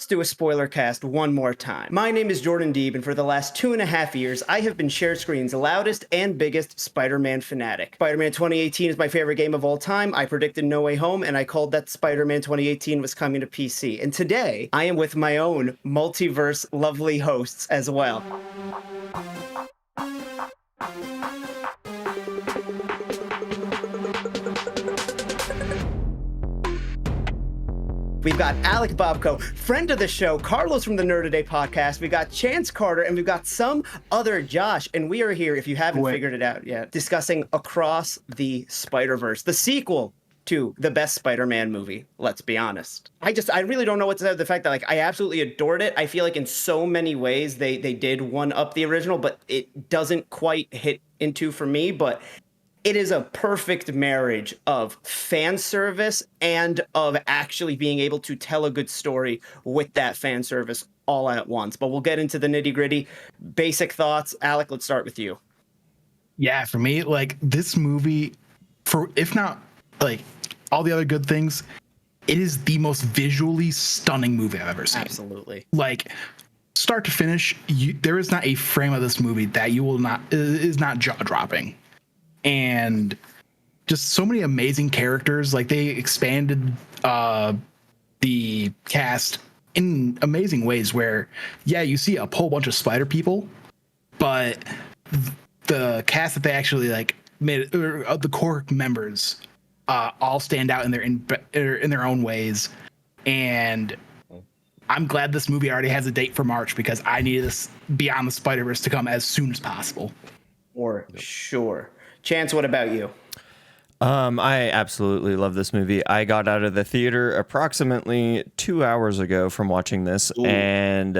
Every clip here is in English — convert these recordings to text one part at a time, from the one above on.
let's do a spoiler cast one more time. My name is Jordan Deeb, and for the last 2.5 years, I have been Share Screen's loudest and biggest Spider-Man fanatic. Spider-Man 2018 is my favorite game of all time. I predicted No Way Home, and I called that Spider-Man 2018 was coming to PC. And today, I am with my own multiverse lovely hosts as well. We've got Alec Bobko, friend of the show, Carlos from the Nerd Today podcast. We got Chance Carter, and we've got some other Josh. And we are here, if you haven't figured it out yet, discussing Across the Spiderverse, the sequel to the best Spider-Man movie. Let's be honest. I really don't know what to say about the fact that I absolutely adored it. I feel like in so many ways they did one up the original, but it doesn't quite hit into for me. But it is a perfect marriage of fan service and of actually being able to tell a good story with that fan service all at once. But we'll get into the nitty gritty. Basic thoughts. Alec, let's start with you. Yeah, for me, this movie, if not all the other good things, it is the most visually stunning movie I've ever seen. Absolutely. Start to finish, there is not a frame of this movie that is not jaw-dropping. And just so many amazing characters. They expanded the cast in amazing ways where, you see a whole bunch of spider people, but the cast that they actually made, the core members, all stand out in their own ways. And I'm glad this movie already has a date for March, because I needed this Beyond the Spiderverse to come as soon as possible. For sure. Chance, what about you? I absolutely love this movie. I got out of the theater approximately 2 hours ago from watching this. Ooh, and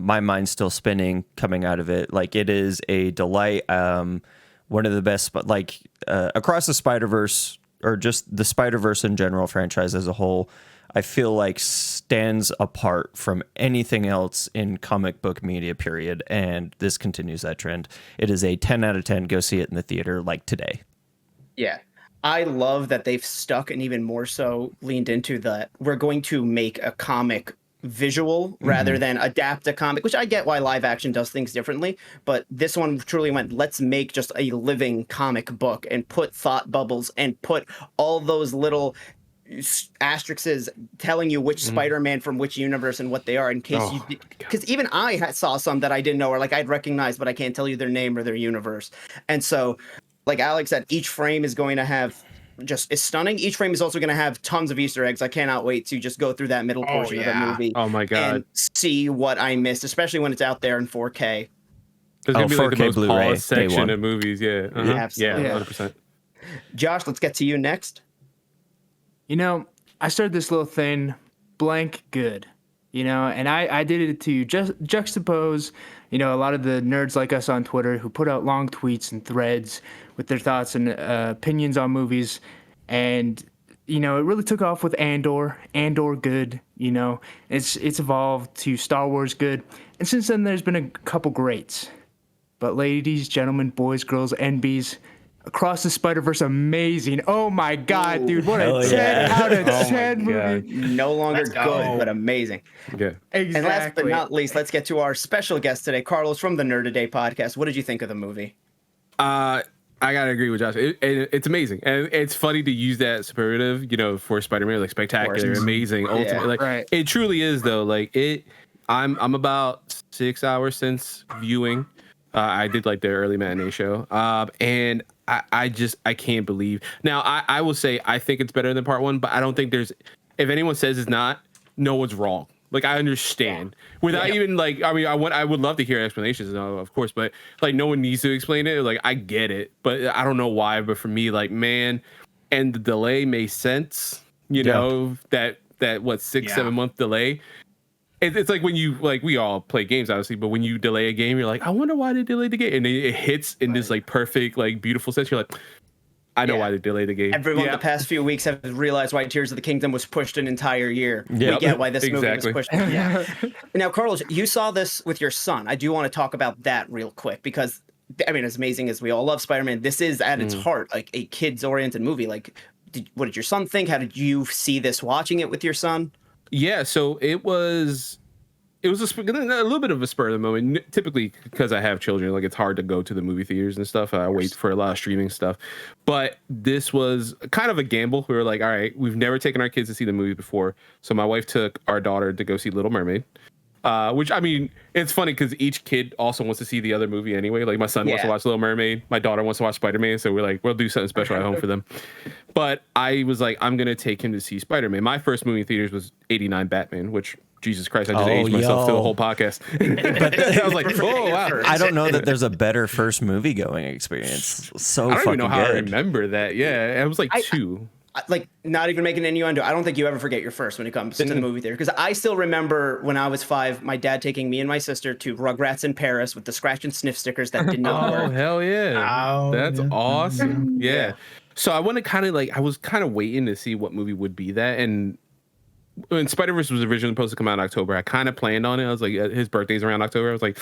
my mind's still spinning coming out of it. It is a delight. One of the best, Across the Spiderverse, or just the Spider-Verse in general franchise as a whole, I feel stands apart from anything else in comic book media, period. And this continues that trend. It is a 10 out of 10. Go see it in the theater today. Yeah. I love that they've stuck and even more so leaned into that. We're going to make a comic visual rather than adapt a comic, which I get why live action does things differently. But this one truly went, let's make just a living comic book and put thought bubbles and put all those little asterisks telling you which Spider-Man from which universe and what they are, in case because even I saw some that I didn't know, or I'd recognize, but I can't tell you their name or their universe. And so, like Alex said, each frame is going to have is stunning. Each frame is also going to have tons of Easter eggs. I cannot wait to just go through that middle portion of the movie. Oh my god! And see what I missed, especially when it's out there in 4K. It's gonna be 4K the most Blu-ray, polished section of movies. Yeah, Absolutely. 100%. Josh, let's get to you next. I started this little thing, blank good, and I did it to just juxtapose, a lot of the nerds like us on Twitter who put out long tweets and threads with their thoughts and opinions on movies. And, it really took off with Andor good, it's evolved to Star Wars good. And since then, there's been a couple greats. But ladies, gentlemen, boys, girls, NBs, Across the Spider-Verse, amazing. Oh my God, dude. What a 10 out of 10 movie. No longer good, but amazing. Yeah. Exactly. And last but not least, let's get to our special guest today, Carlos from the Nerd Today podcast. What did you think of the movie? I gotta agree with Josh. It's amazing, and it's funny to use that superlative, for Spider-Man, spectacular, amazing, ultimate. Right. It truly is, though. I'm about 6 hours since viewing. I did the early matinee show, and I can't believe. Now I will say I think it's better than part one, but I don't think there's. If anyone says it's not, no one's wrong. I understand without even I would love to hear explanations, of course, but no one needs to explain it. I get it, but I don't know why. But for me, man, and the delay made sense. That 6-7 month delay. It's like when you we all play games, obviously, but when you delay a game, you're like, I wonder why they delayed the game, and it hits in this perfect beautiful sense. You're like, I know why they delayed the game. Everyone the past few weeks have realized why Tears of the Kingdom was pushed an entire year. We get why this movie was pushed. Yeah. Now, Carlos, you saw this with your son. I do want to talk about that real quick, because as amazing as we all love Spider-Man, this is at its heart a kids-oriented movie. What did your son think? How did you see this watching it with your son? Yeah, so it was a little bit of a spur of the moment. Typically, because I have children, like it's hard to go to the movie theaters and stuff. I wait for a lot of streaming stuff, but this was kind of a gamble. We were like, all right, we've never taken our kids to see the movie before, so my wife took our daughter to go see Little Mermaid. Which, I mean, it's funny because each kid also wants to see the other movie anyway. Like my son wants to watch Little Mermaid, my daughter wants to watch Spider-Man, so we're like, we'll do something special at home for them. But I was like, I'm gonna take him to see Spider-Man. My first movie in theaters was '89 Batman, which Jesus Christ, I just aged myself to the whole podcast. But I was like, oh wow. I don't know that there's a better first movie going experience. So I don't even know how good. I remember that. Yeah, I was like two. Like, not even making an innuendo, I don't think you ever forget your first when it comes to the movie theater. Because I still remember when I was 5, my dad taking me and my sister to Rugrats in Paris with the scratch and sniff stickers that did not work. Oh, hell yeah. Oh, That's yeah. awesome. Yeah. So I want to kind of like, I was kind of waiting to see what movie would be that. And when Spider-Verse was originally supposed to come out in October, I kind of planned on it. I was like, his birthday's around October. I was like,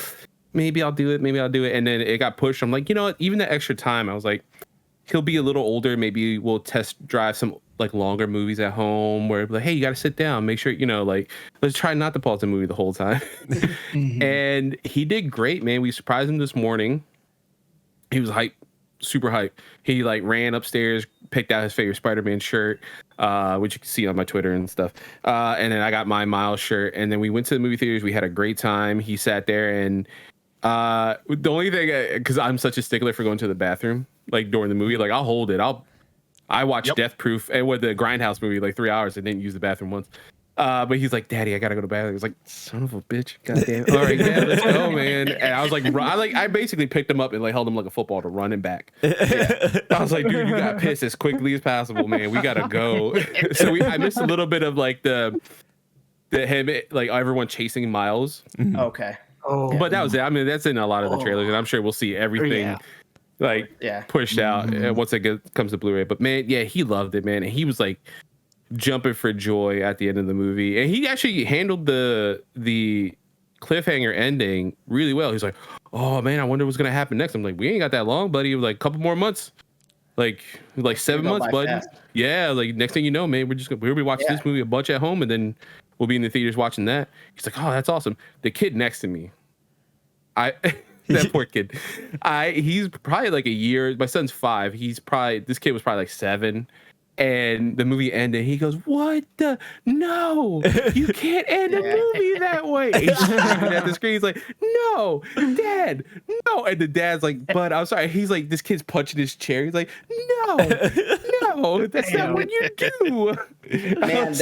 maybe I'll do it. Maybe I'll do it. And then it got pushed. I'm like, you know what? Even the extra time, I was like, he'll be a little older. Maybe we'll test drive some like longer movies at home where like, hey, you got to sit down, make sure, you know, like let's try not to pause the movie the whole time. And he did great, man. We surprised him this morning. He was hype, super hype. He like ran upstairs, picked out his favorite Spider-Man shirt, which you can see on my Twitter and stuff. And then I got my Miles shirt, and then we went to the movie theaters. We had a great time. He sat there, and the only thing, because I'm such a stickler for going to the bathroom, like during the movie, like I'll hold it. I watched Death Proof and with the Grindhouse movie, like 3 hours. I didn't use the bathroom once. But he's like, Daddy, I gotta go to the bathroom. He was like, son of a bitch, goddamn. All right, yeah, let's go, man. And I was like, I basically picked him up and like held him like a football to run him back. Yeah. I was like, dude, you got pissed as quickly as possible, man. We gotta go. So I missed a little bit of like the him, like everyone chasing Miles. Okay. Oh, But that was it. I mean, that's in a lot of the trailers, and I'm sure we'll see everything pushed out once it comes to Blu-ray. But man, yeah, he loved it, man. And he was like jumping for joy at the end of the movie. And he actually handled the cliffhanger ending really well. He's like, oh man, I wonder what's gonna happen next. I'm like, we ain't got that long, buddy. Like a couple more months. Like 7 months, bud. Fast. Yeah, like next thing you know, man, we'll be watching this movie a bunch at home, and then we'll be in the theaters watching that. He's like, oh, that's awesome. The kid next to me, that poor kid. He's probably like a year. My son's 5. This kid was probably like 7. And the movie ended. He goes, "What the? No, you can't end a movie that way." He's screaming at the screen. He's like, "No, Dad, no!" And the dad's like, "But I'm sorry." He's like, this kid's punching his chair. He's like, "No, that's not what you do." Man,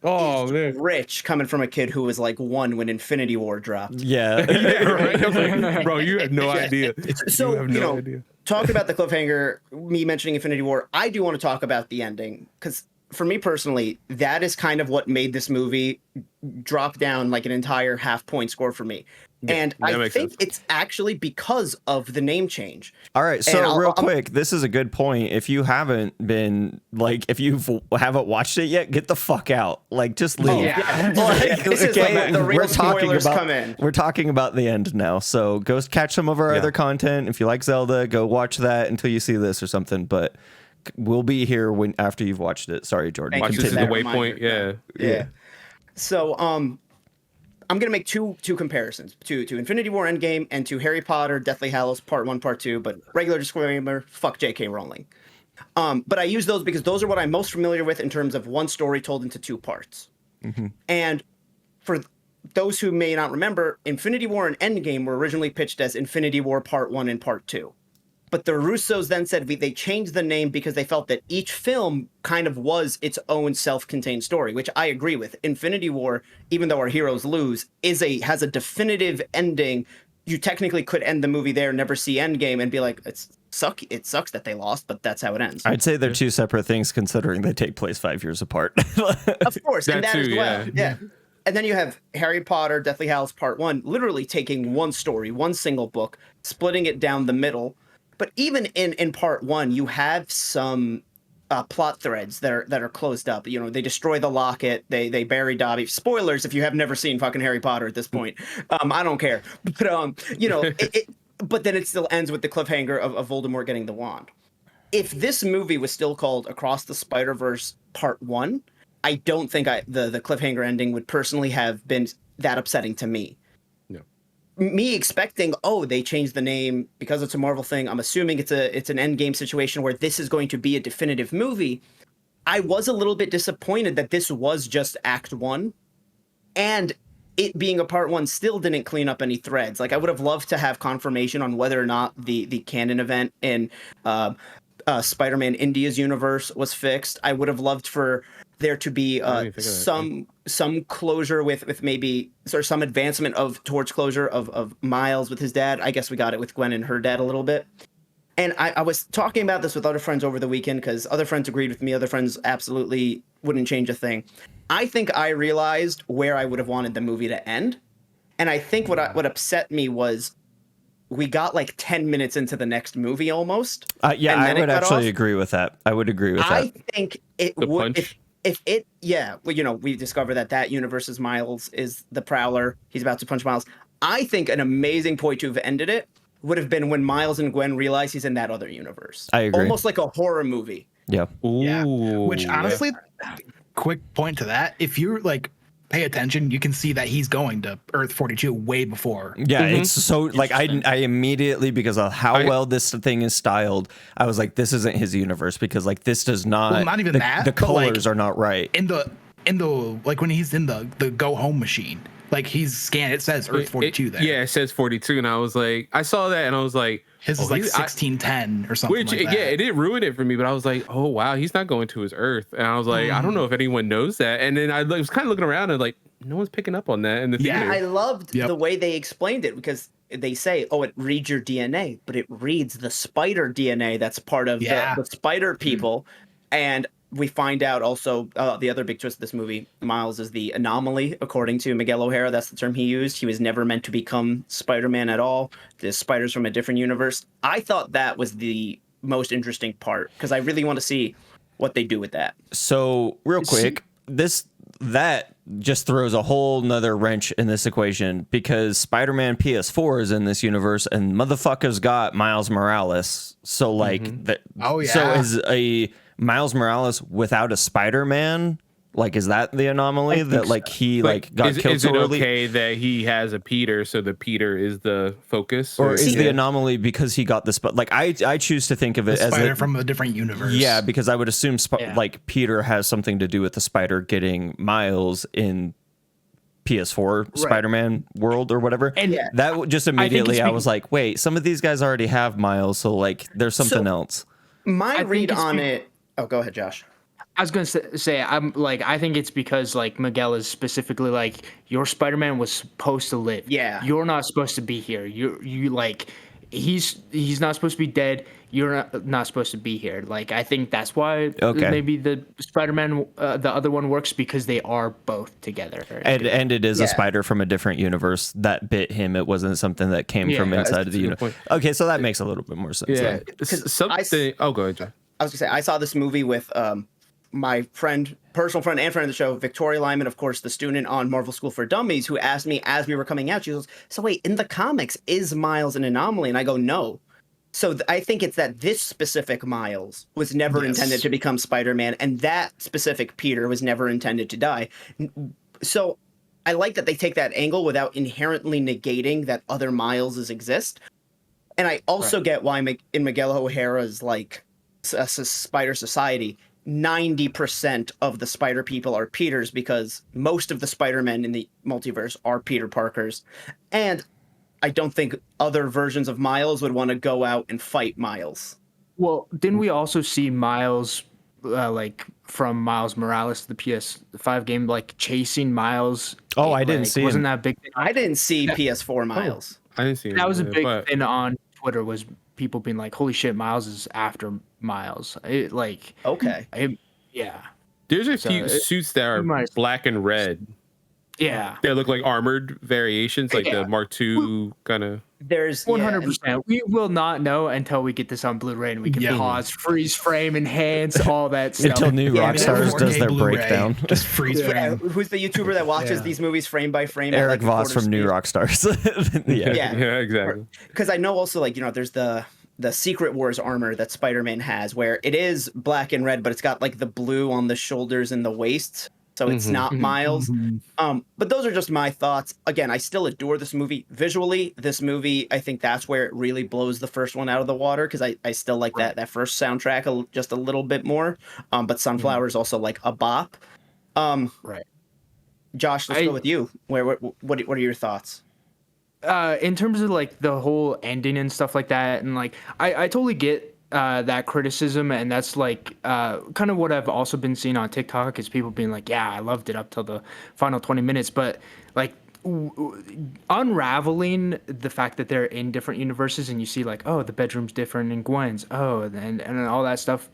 oh man, rich coming from a kid who was like 1 when Infinity War dropped. Yeah. Right. I was like, bro, you have no idea. So you have no idea. Talk about the cliffhanger, me mentioning Infinity War. I do want to talk about the ending because for me personally, that is kind of what made this movie drop down like an entire half-point score for me. Yeah, and I think it's actually because of the name change. All right, so real quick, this is a good point. If you haven't been like, if you haven't watched it yet, get the fuck out. Like, just leave. Oh, yeah. Like, this is like the real spoilers come in. We're talking about the end now, so go catch some of our other content. If you like Zelda, go watch that until you see this or something. But we'll be here after you've watched it. Sorry, Jordan. Watch this is the waypoint. Yeah. So, I'm going to make two comparisons to Infinity War Endgame and to Harry Potter Deathly Hallows Part 1, Part 2, but regular disclaimer, fuck J.K. Rowling. But I use those because those are what I'm most familiar with in terms of one story told into 2 parts. Mm-hmm. And for those who may not remember, Infinity War and Endgame were originally pitched as Infinity War Part 1 and Part 2. But the Russos then said they changed the name because they felt that each film kind of was its own self-contained story, which I agree with. Infinity War, even though our heroes lose, has a definitive ending. You technically could end the movie there, never see Endgame, and be like, it sucks that they lost, but that's how it ends. I'd say they're 2 separate things considering they take place 5 years apart. Of course, and that as well. Yeah. And then you have Harry Potter Deathly Hallows Part 1, literally taking one story, one single book, splitting it down the middle. But even in Part 1, you have some plot threads that are closed up. You know, they destroy the locket, they bury Dobby. Spoilers if you have never seen fucking Harry Potter at this point. I don't care. But you know, but then it still ends with the cliffhanger of Voldemort getting the wand. If this movie was still called Across the Spider-Verse Part 1, I don't think the cliffhanger ending would personally have been that upsetting to me. No. Me expecting, oh, they changed the name because it's a Marvel thing. I'm assuming it's an Endgame situation where this is going to be a definitive movie. I was a little bit disappointed that this was just Act 1, and it being a Part 1 still didn't clean up any threads. Like, I would have loved to have confirmation on whether or not the canon event in Spider-Man India's universe was fixed. I would have loved for there to be some closure with maybe or some advancement towards closure of Miles with his dad. I guess we got it with Gwen and her dad a little bit. And I was talking about this with other friends over the weekend because other friends agreed with me. Other friends absolutely wouldn't change a thing. I think I realized where I would have wanted the movie to end. And I think what upset me was we got like 10 minutes into the next movie almost. Yeah, I would actually agree with that. I would agree with that. I think it would... we discover that universe's Miles is the Prowler. He's about to punch Miles. I think an amazing point to have ended it would have been when Miles and Gwen realize he's in that other universe. I agree. Almost like a horror movie. Yeah. Ooh, yeah. Which honestly, quick point to that. If you like pay attention, you can see that he's going to Earth 42 way before. Yeah, it's so like I immediately, because of how well this thing is styled, I was like, this isn't his universe, because like this does not. Well, not even that. The colors like, are not right. In the like when he's in the go home machine, like he's scanned. It says Earth 42 there. Yeah, it says 42, and I was like, I saw that, and I was like, his is like 1610 or something. Which like that. Yeah, it didn't ruin it for me, but I was like, oh wow, he's not going to his Earth, and I was like, I don't know if anyone knows that. And then I was kind of looking around and like, no one's picking up on that in the theater. I loved the way they explained it, because they say, oh, it reads your DNA, but it reads the spider DNA that's part of the spider people. And we find out also the other big twist of this movie, Miles is the anomaly, according to Miguel O'Hara. That's the term he used. He was never meant to become Spider-Man at all. The spider's from a different universe. I thought that was the most interesting part, because I really want to see what they do with that. So real quick, that just throws a whole nother wrench in this equation, because Spider-Man PS4 is in this universe and motherfuckers got Miles Morales. So like that. Oh yeah. So is a Miles Morales without a Spider-Man? Like, is that the anomaly that like he like got killed is so it early? Okay that he has a Peter, so the Peter is the focus, or is the anomaly because he got this? But like, I choose to think of it as spider from a different universe. Yeah, because I would assume like Peter has something to do with the spider getting Miles in PS4 Spider-Man world or whatever. And that just immediately I was like, wait, some of these guys already have Miles, so like there's something else. My read on it. Oh, go ahead, Josh. I was going to say, I'm like, I think it's because like Miguel is specifically like, your Spider-Man was supposed to live. Yeah. You're not supposed to be here. You like, he's not supposed to be dead. You're not supposed to be here. Like, I think that's why maybe the Spider-Man, the other one works, because they are both together. And it is a spider from a different universe that bit him. It wasn't something that came from inside of the universe. Okay, so that makes a little bit more sense. Yeah. Go ahead, John. I was going to say, I saw this movie with my personal friend and friend of the show, Victoria Lyman, of course, the student on Marvel School for Dummies, who asked me as we were coming out, she goes, so wait, in the comics, is Miles an anomaly? And I go, no. So I think it's that this specific Miles was never intended to become Spider-Man, and that specific Peter was never intended to die. So I like that they take that angle without inherently negating that other Mileses exist. And I also get why in Miguel O'Hara's like Spider Society, 90% of the spider people are Peters, because most of the Spider-Men in the multiverse are Peter Parkers. And I don't think other versions of Miles would want to go out and fight Miles. Well, didn't we also see Miles, like from Miles Morales, the PS5 game, like chasing Miles? Oh, I didn't see. Wasn't that a big thing? I didn't see PS4 Miles. I didn't see it. That was a big thing on Twitter, was people being like, holy shit, Miles is after Miles. There's a few suits that are black and red. Yeah. They look like armored variations, like the Mark II kind of. There's 100%. We will not know until we get this on Blu-ray and we can pause, freeze frame, enhance, all that stuff. Until New Rockstars does their breakdown. Just freeze frame. Who's the YouTuber that watches these movies frame by frame? Eric Voss from New Rockstars. Yeah, exactly. Because I know also, like, there's the the Secret Wars armor that Spider-Man has, where it is black and red, but it's got like the blue on the shoulders and the waist. So it's not Miles. But those are just my thoughts. Again, I still adore this movie. Visually, this movie, I think that's where it really blows the first one out of the water, because I still like that first soundtrack just a little bit more. But Sunflower is also like a bop. Right. Josh, let's go with you. What are your thoughts? In terms of like the whole ending and stuff like that, and like I totally get that criticism, and that's like kind of what I've also been seeing on TikTok is people being like, yeah, I loved it up till the final 20 minutes, but like unraveling the fact that they're in different universes, and you see like, oh, the bedroom's different in Gwen's, and all that stuff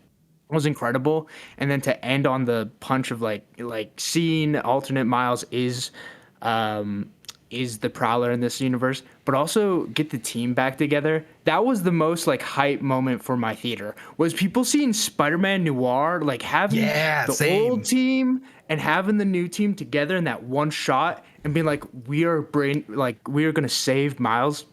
was incredible. And then to end on the punch of like seeing alternate Miles is the Prowler in this universe, but also get the team back together. That was the most like hype moment for my theater, was people seeing Spider-Man Noir, like having old team and having the new team together in that one shot and being like, we are going to save Miles.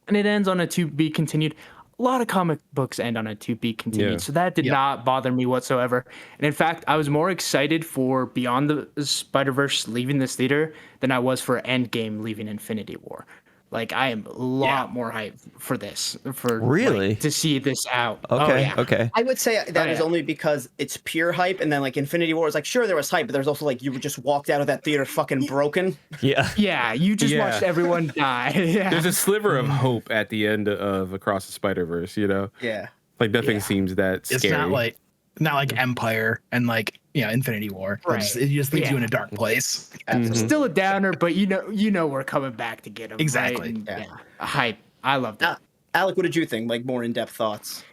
And it ends on a to be continued. A lot of comic books end on a to be continued. So that did not bother me whatsoever. And in fact, I was more excited for Beyond the Spider-Verse leaving this theater than I was for Endgame leaving Infinity War. Like, I am a lot more hyped for this. Really? To see this out. Okay. Okay. I would say that is only because it's pure hype, and then like Infinity War is like, sure, there was hype, but there's also like you just walked out of that theater fucking broken. Yeah. Yeah, you just watched everyone die. There's a sliver of hope at the end of Across the Spider-Verse, you know? Yeah. Like nothing seems that scary. It's not like Empire and like Infinity War. Right. It just leaves you in a dark place. Still a downer, but you know we're coming back to get him. Exactly. Right? And, hype. I love that. Alec, what did you think? Like more in-depth thoughts?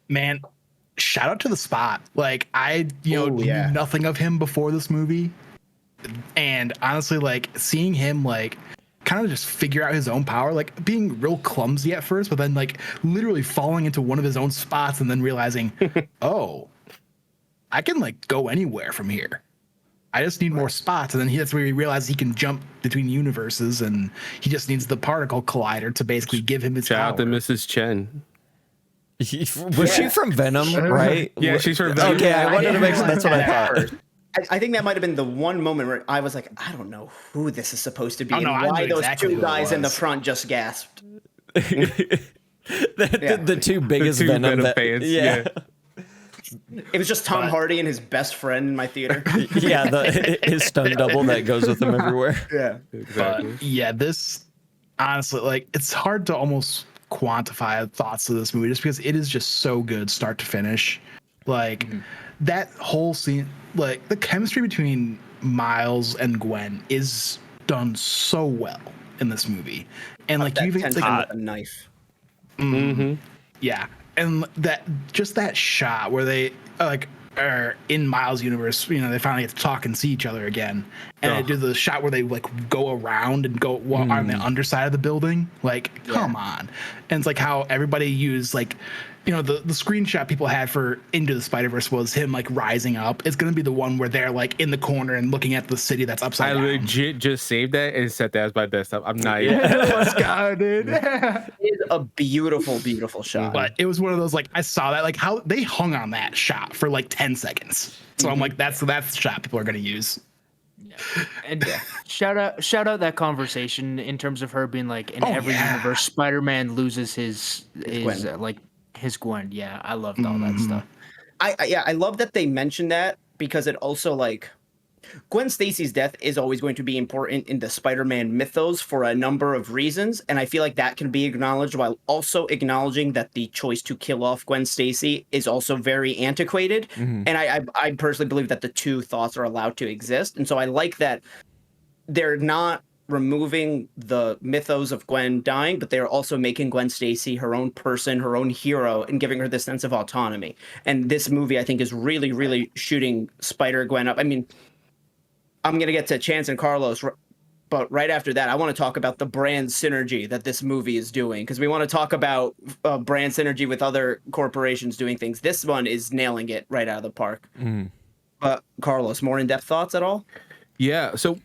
Man, shout out to the Spot. Like I knew nothing of him before this movie, and honestly, like seeing him like kind of just figure out his own power, like being real clumsy at first, but then like literally falling into one of his own spots and then realizing, oh, I can like go anywhere from here. I just need more spots. And then that's where he realizes he can jump between universes, and he just needs the particle collider to basically give him his power. Shout out to Mrs. Chen. Was she from Venom, right? Yeah, she's from Venom. Okay, I wanted to make sure that's what I thought. I think that might have been the one moment where I was like, I don't know who this is supposed to be, Oh, no, and I why knew those exactly two who it guys in the was. front just gasped. The two biggest The two Venom fans. Yeah. It was just Tom Hardy and his best friend in my theater. His stunt double that goes with him everywhere. Yeah. Exactly. But yeah, this honestly, like, it's hard to almost quantify thoughts of this movie just because it is just so good start to finish. Like that whole scene, like the chemistry between Miles and Gwen is done so well in this movie. And like you even with a knife. yeah. And that just that shot where they like are in Miles' universe, they finally get to talk and see each other again. And they do the shot where they like go around and go on the underside of the building. Like, come on. And it's like how everybody used like, the screenshot people had for Into the Spider-Verse was him like rising up. It's going to be the one where they're like in the corner and looking at the city that's upside down. I legit just saved that and set that as my desktop. I'm not even. Let's go, dude. It is a beautiful, beautiful shot. But it was one of those, like, I saw that, like, how they hung on that shot for like 10 seconds. So I'm like, that's the shot people are going to use. And shout out that conversation in terms of her being like, in every universe, Spider-Man loses his Gwen. Yeah, I loved all that stuff. I love that they mentioned that, because it also like Gwen Stacy's death is always going to be important in the Spider-Man mythos for a number of reasons, and I feel like that can be acknowledged while also acknowledging that the choice to kill off Gwen Stacy is also very antiquated. And I personally believe that the two thoughts are allowed to exist, and so I like that they're not removing the mythos of Gwen dying, but they're also making Gwen Stacy her own person, her own hero, and giving her this sense of autonomy. And this movie, I think, is really, really shooting Spider-Gwen up. I mean, I'm going to get to Chance and Carlos, but right after that, I want to talk about the brand synergy that this movie is doing, because we want to talk about brand synergy with other corporations doing things. This one is nailing it right out of the park. But Carlos, more in-depth thoughts at all? Yeah. So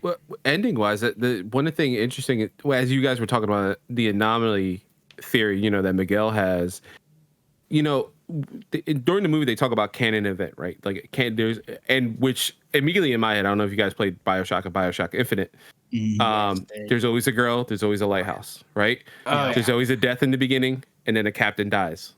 ending wise, the one thing interesting, as you guys were talking about the anomaly theory, that Miguel has, you know, during the movie they talk about canon event, right? Like which immediately in my head, I don't know if you guys played BioShock or BioShock Infinite. There's always a girl, there's always a lighthouse, right? There's always a death in the beginning, and then a captain dies.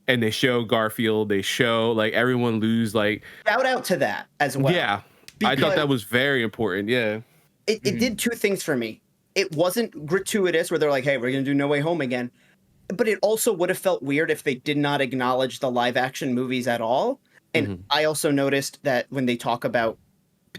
And they show Garfield, they show like everyone lose, like shout out to that as well. Yeah. I thought that was very important. Yeah. It did two things for me. It wasn't gratuitous where they're like, hey, we're going to do No Way Home again. But it also would have felt weird if they did not acknowledge the live action movies at all. And I also noticed that when they talk about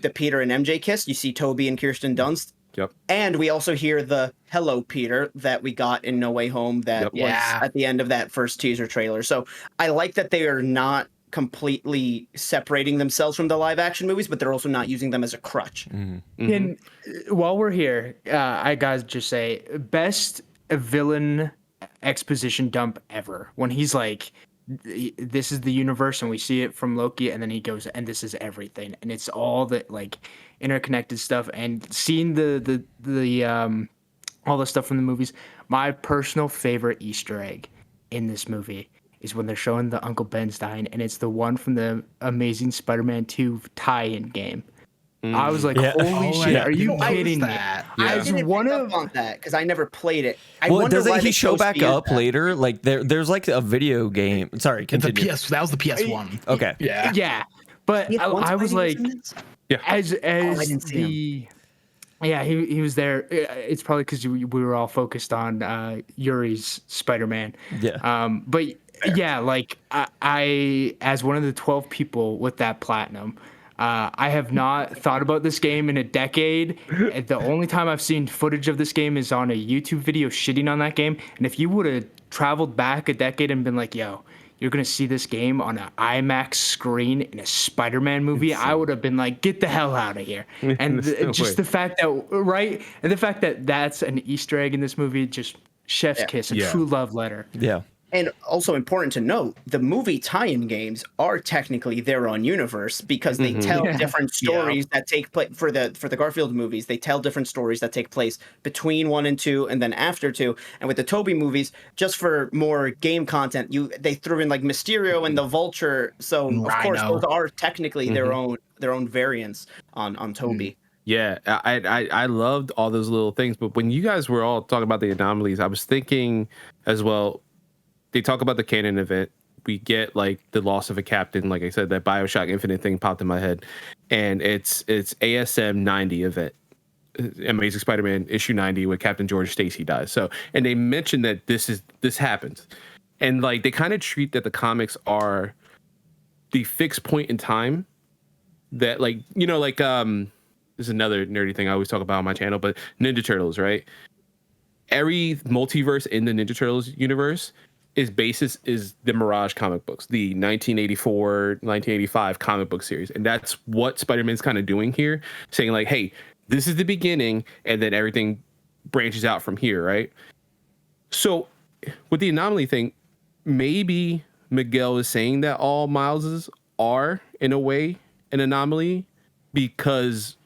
the Peter and MJ kiss, you see Toby and Kirsten Dunst. Yep. And we also hear the Hello Peter that we got in No Way Home that was at the end of that first teaser trailer. So I like that they are not completely separating themselves from the live action movies, but they're also not using them as a crutch. And while we're here, I gotta just say, best villain exposition dump ever. When he's like, this is the universe, and we see it from Loki, and then he goes, and this is everything, and it's all the like interconnected stuff, and seeing the all the stuff from the movies. My personal favorite Easter egg in this movie is when they're showing the Uncle Ben's dying, and it's the one from the Amazing Spider-Man 2 tie-in game. I was like, holy shit, are you kidding me? I didn't pick up on that because I never played it. Well, doesn't he show back up later? Like there's like a video game. Sorry, continue. That was the PS1. Okay. Yeah. But I was like, as the... Yeah, he was there. It's probably because we were all focused on Yuri's Spider-Man. Yeah. But yeah, like I as one of the 12 people with that platinum, I have not thought about this game in a decade. The only time I've seen footage of this game is on a YouTube video shitting on that game. And if you would have traveled back a decade and been like, yo, you're going to see this game on an IMAX screen in a Spider-Man movie, I would have been like, get the hell out of here. And the fact that, right? And the fact that that's an Easter egg in this movie, just chef's kiss, a true love letter. Yeah. And also important to note, the movie tie-in games are technically their own universe because they tell different stories that take place for the Garfield movies. They tell different stories that take place between 1 and 2 and then after 2. And with the Toby movies, just for more game content, they threw in like Mysterio and the Vulture. So of course those are technically their own variants on Toby. Yeah, I loved all those little things. But when you guys were all talking about the anomalies, I was thinking as well. They talk about the canon event. We get like the loss of a captain. Like I said, that BioShock Infinite thing popped in my head, and it's ASM 90 event, Amazing Spider-Man issue 90, where Captain George Stacy dies. So, and they mentioned that this happens, and like they kind of treat that the comics are the fixed point in time. That like this is another nerdy thing I always talk about on my channel, but Ninja Turtles, right? Every multiverse in the Ninja Turtles universe. Basis is the Mirage comic books, the 1984, 1985 comic book series. And that's what Spider-Man's kind of doing here, saying like, hey, this is the beginning, and then everything branches out from here, right? So with the anomaly thing, maybe Miguel is saying that all Mileses are, in a way, an anomaly because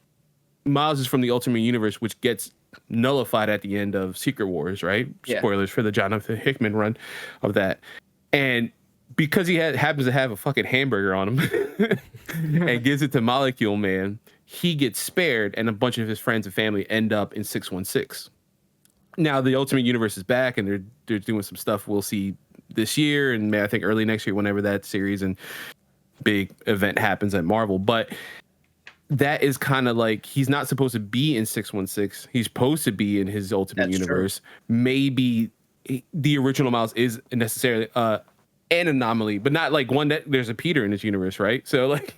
Miles is from the Ultimate Universe, which gets nullified at the end of Secret Wars, right? Spoilers for the Jonathan Hickman run of that. And because he happens to have a fucking hamburger on him and gives it to Molecule Man, he gets spared, and a bunch of his friends and family end up in 616. Now the Ultimate Universe is back, and they're doing some stuff we'll see this year, and I think early next year, whenever that series and big event happens at Marvel. But that is kind of like he's not supposed to be in 616. He's supposed to be in his Ultimate Universe. True. Maybe the original Miles is necessarily an anomaly, but not like one that there's a Peter in his universe, right? So like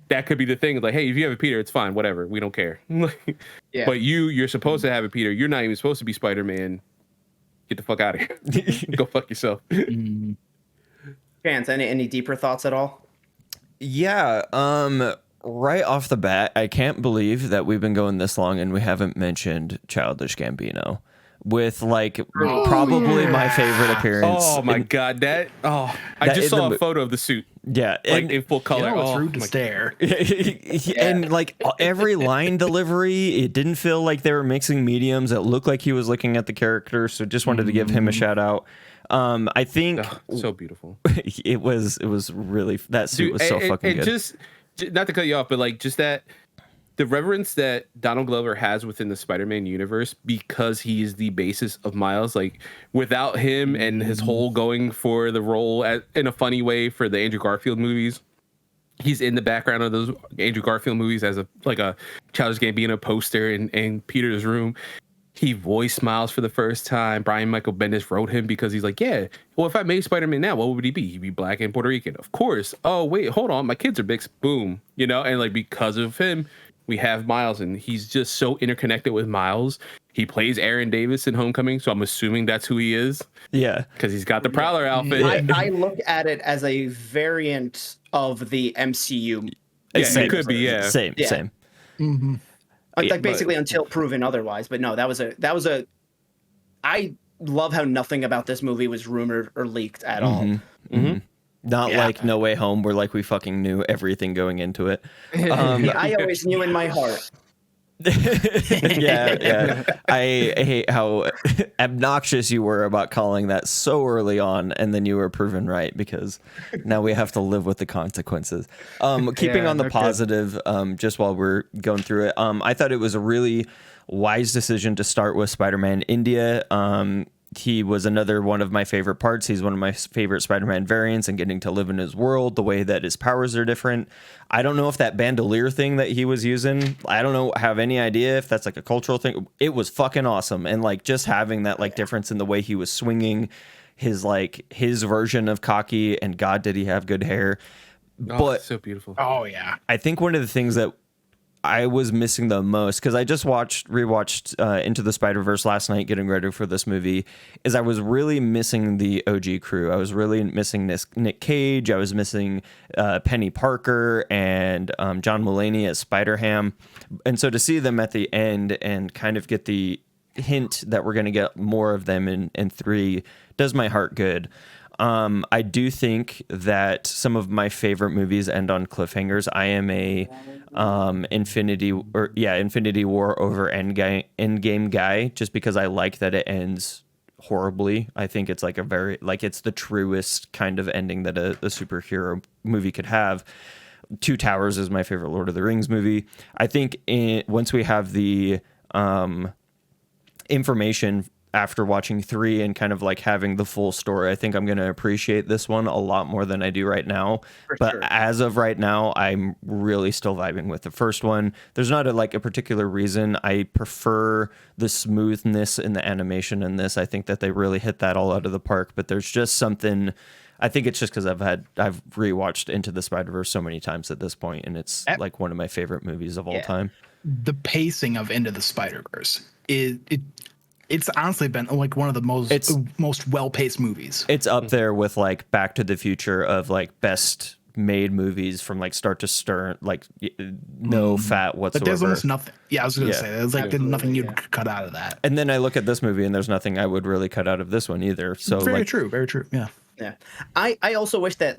that could be the thing. Like, hey, if you have a Peter, it's fine, whatever. We don't care. But you're supposed to have a Peter. You're not even supposed to be Spider-Man. Get the fuck out of here. Go fuck yourself. Chance, any deeper thoughts at all? Yeah. Right off the bat, I can't believe that we've been going this long and we haven't mentioned Childish Gambino. with like probably my favorite appearance. Oh my god, I just saw a photo of the suit. Yeah, like in full color. It's rude to stare. And like every line delivery, it didn't feel like they were mixing mediums. It looked like he was looking at the character. So just wanted to give him a shout out. I think so beautiful. it was really, that suit was so fucking good. Just not to cut you off, but like just that the reverence that Donald Glover has within the Spider-Man universe, because he is the basis of Miles. Like without him and his whole going for the role in a funny way for the Andrew Garfield movies, he's in the background of those Andrew Garfield movies as a Childish Gambino poster in Peter's room. He voiced Miles for the first time. Brian Michael Bendis wrote him because he's like, yeah, well, if I made Spider-Man now, what would he be? He'd be black and Puerto Rican. Of course. Oh, wait, hold on. My kids are big. Boom. And like because of him, we have Miles, and he's just so interconnected with Miles. He plays Aaron Davis in Homecoming, so I'm assuming that's who he is. Yeah. Because he's got the Prowler outfit. I look at it as a variant of the MCU. Yeah, it could be, yeah. Same. Mm-hmm. Like basically until proven otherwise. But no, that was a. I love how nothing about this movie was rumored or leaked at all. Mm-hmm. Not like No Way Home, where like we fucking knew everything going into it. I always knew in my heart. yeah. I hate how obnoxious you were about calling that so early on, and then you were proven right, because now we have to live with the consequences. Keeping on the positive, just while we're going through it, I thought it was a really wise decision to start with Spider-Man India. He was another one of my favorite parts. He's one of my favorite Spider-Man variants, and getting to live in his world, the way that his powers are different. I don't know if that bandolier thing that he was using, I don't have any idea if that's like a cultural thing. It was fucking awesome. And like just having that like difference in the way he was swinging his version of cocky, and God, did he have good hair. But so beautiful. Oh yeah. I think one of the things that I was missing the most, because I just rewatched Into the Spider-Verse last night getting ready for this movie, is I was really missing the OG crew. I was really missing Nick Cage. I was missing Penny Parker and John Mulaney as Spider-Ham. And so to see them at the end and kind of get the hint that we're going to get more of them in 3 does my heart good. I do think that some of my favorite movies end on cliffhangers. I am a Infinity War over Endgame guy, just because I like that it ends horribly. I think it's like it's the truest kind of ending that a superhero movie could have. Two Towers is my favorite Lord of the Rings movie. I think once we have the information after watching 3 and kind of like having the full story, I think I'm going to appreciate this one a lot more than I do right now. But as of right now, I'm really still vibing with the first one. There's not a particular reason. I prefer the smoothness in the animation in this. I think that they really hit that all out of the park, but there's just something. I think it's just because I've rewatched Into the Spider-Verse so many times at this point, and it's like one of my favorite movies of all time. The pacing of Into the Spider-Verse it's honestly been like one of the most well-paced movies. It's up there with like Back to the Future of like best made movies from like start to stern, like no fat whatsoever. But there's almost nothing. Yeah, I was going to say there's like nothing you'd cut out of that. And then I look at this movie and there's nothing I would really cut out of this one either. So very true. Yeah. I also wish that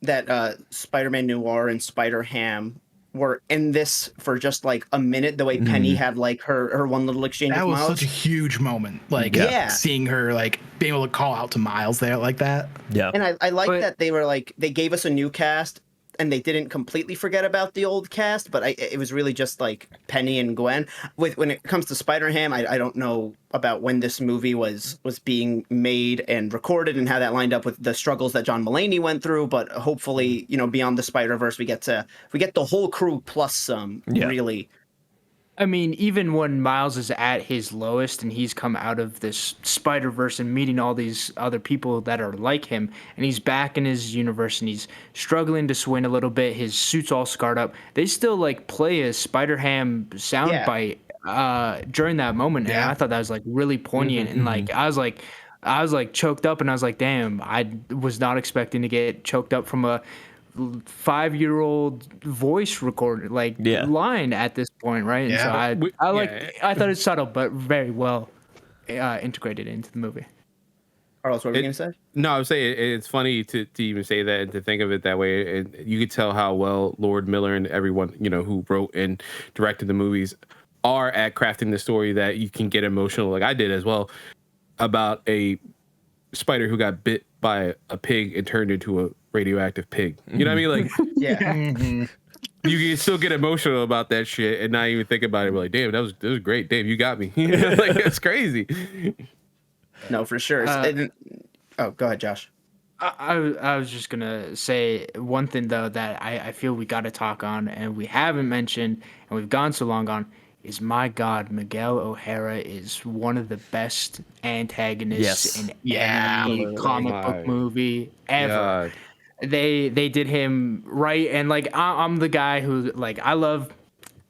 that Spider-Man Noir and Spider-Ham were in this for just like a minute, the way Penny had like her one little exchange with Miles. That was such a huge moment. Like seeing her like being able to call out to Miles there like that. Yeah. And I like that they were like, they gave us a new cast and they didn't completely forget about the old cast, but it was really just like Penny and Gwen. When it comes to Spider-Ham, I don't know about when this movie was being made and recorded and how that lined up with the struggles that John Mulaney went through, but hopefully, Beyond the Spider-Verse, we get the whole crew plus some, really. I mean, even when Miles is at his lowest and he's come out of this Spider-Verse and meeting all these other people that are like him, and he's back in his universe and he's struggling to swing a little bit, his suit's all scarred up, they still like play a Spider-Ham soundbite during that moment. And I thought that was like really poignant. And like I was like choked up, and I was like, damn, I was not expecting to get choked up from a 5-year-old voice recorded line at this point, right? And so I thought it's subtle but very well integrated into the movie. Carlos, what were you gonna say? No, I would say it's funny to even say that and to think of it that way. And you could tell how well Lord Miller and everyone, you know, who wrote and directed the movies are at crafting the story that you can get emotional, like I did as well, about a spider who got bit by a pig and turned into a radioactive pig. You know what I mean? Like, Yeah. you can still get emotional about that shit and not even think about it. We're like, damn, that was great. Damn, you got me. Like, it's crazy. No, for sure. Oh, go ahead, Josh. I was just gonna say one thing though that I feel we got to talk on and we haven't mentioned and we've gone so long on is, my God, Miguel O'Hara is one of the best antagonists in any comic book movie ever. God. They did him right, and like I'm the guy who, like, I love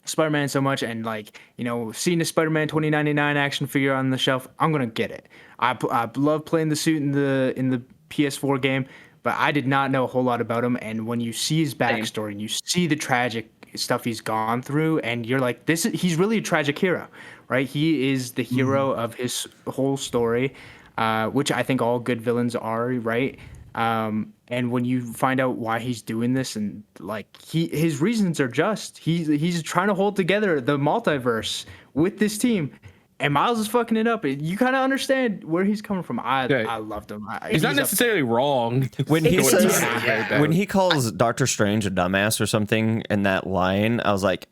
Spider-Man so much, and like, you know, seeing the Spider-Man 2099 action figure on the shelf, I'm gonna get it. I love playing the suit in the PS4 game, but I did not know a whole lot about him. And when you see his backstory and you see the tragic stuff he's gone through, and you're like, he's really a tragic hero, right? He is the hero of his whole story, which I think all good villains are, right? And when you find out why he's doing this, and like his reasons are just, he's trying to hold together the multiverse with this team. And Miles is fucking it up. You kind of understand where he's coming from. I loved him. He's not necessarily wrong. When he says, when he calls Doctor Strange a dumbass or something in that line, I was like,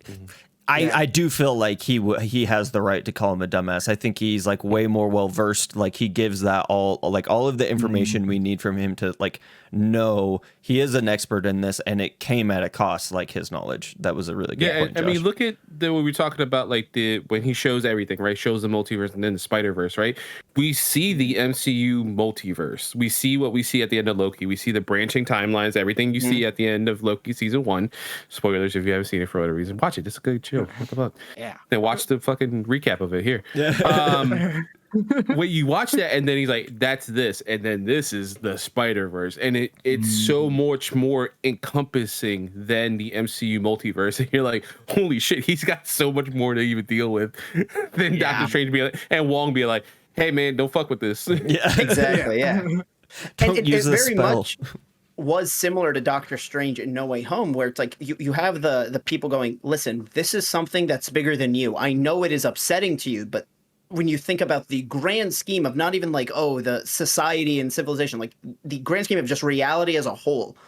I do feel like he has the right to call him a dumbass. I think he's like way more well versed. Like, he gives that all of the information we need from him to like know he is an expert in this, and it came at a cost, like his knowledge. That was a really good point, I Josh. mean, look at what we were talking about, like when he shows everything, right? Shows the multiverse and then the Spider-Verse, right? We see the MCU multiverse. We see what we see at the end of Loki. We see the branching timelines, everything you see at the end of Loki season 1. Spoilers if you haven't seen it for whatever reason. Watch it. It's a good show. What the fuck? Yeah. Then watch the fucking recap of it here. When you watch that, and then he's like, that's this, and then this is the Spider-Verse, and it's so much more encompassing than the MCU multiverse, and you're like, holy shit, he's got so much more to even deal with than Doctor Strange being like, and Wong being like, hey man, don't fuck with this. Yeah, Exactly. Yeah. Don't And use it this very spell. much was similar to Doctor Strange in No Way Home, where it's like you have the people going, listen, this is something that's bigger than you. I know it is upsetting to you, but when you think about the grand scheme of not even like, oh, the society and civilization, like the grand scheme of just reality as a whole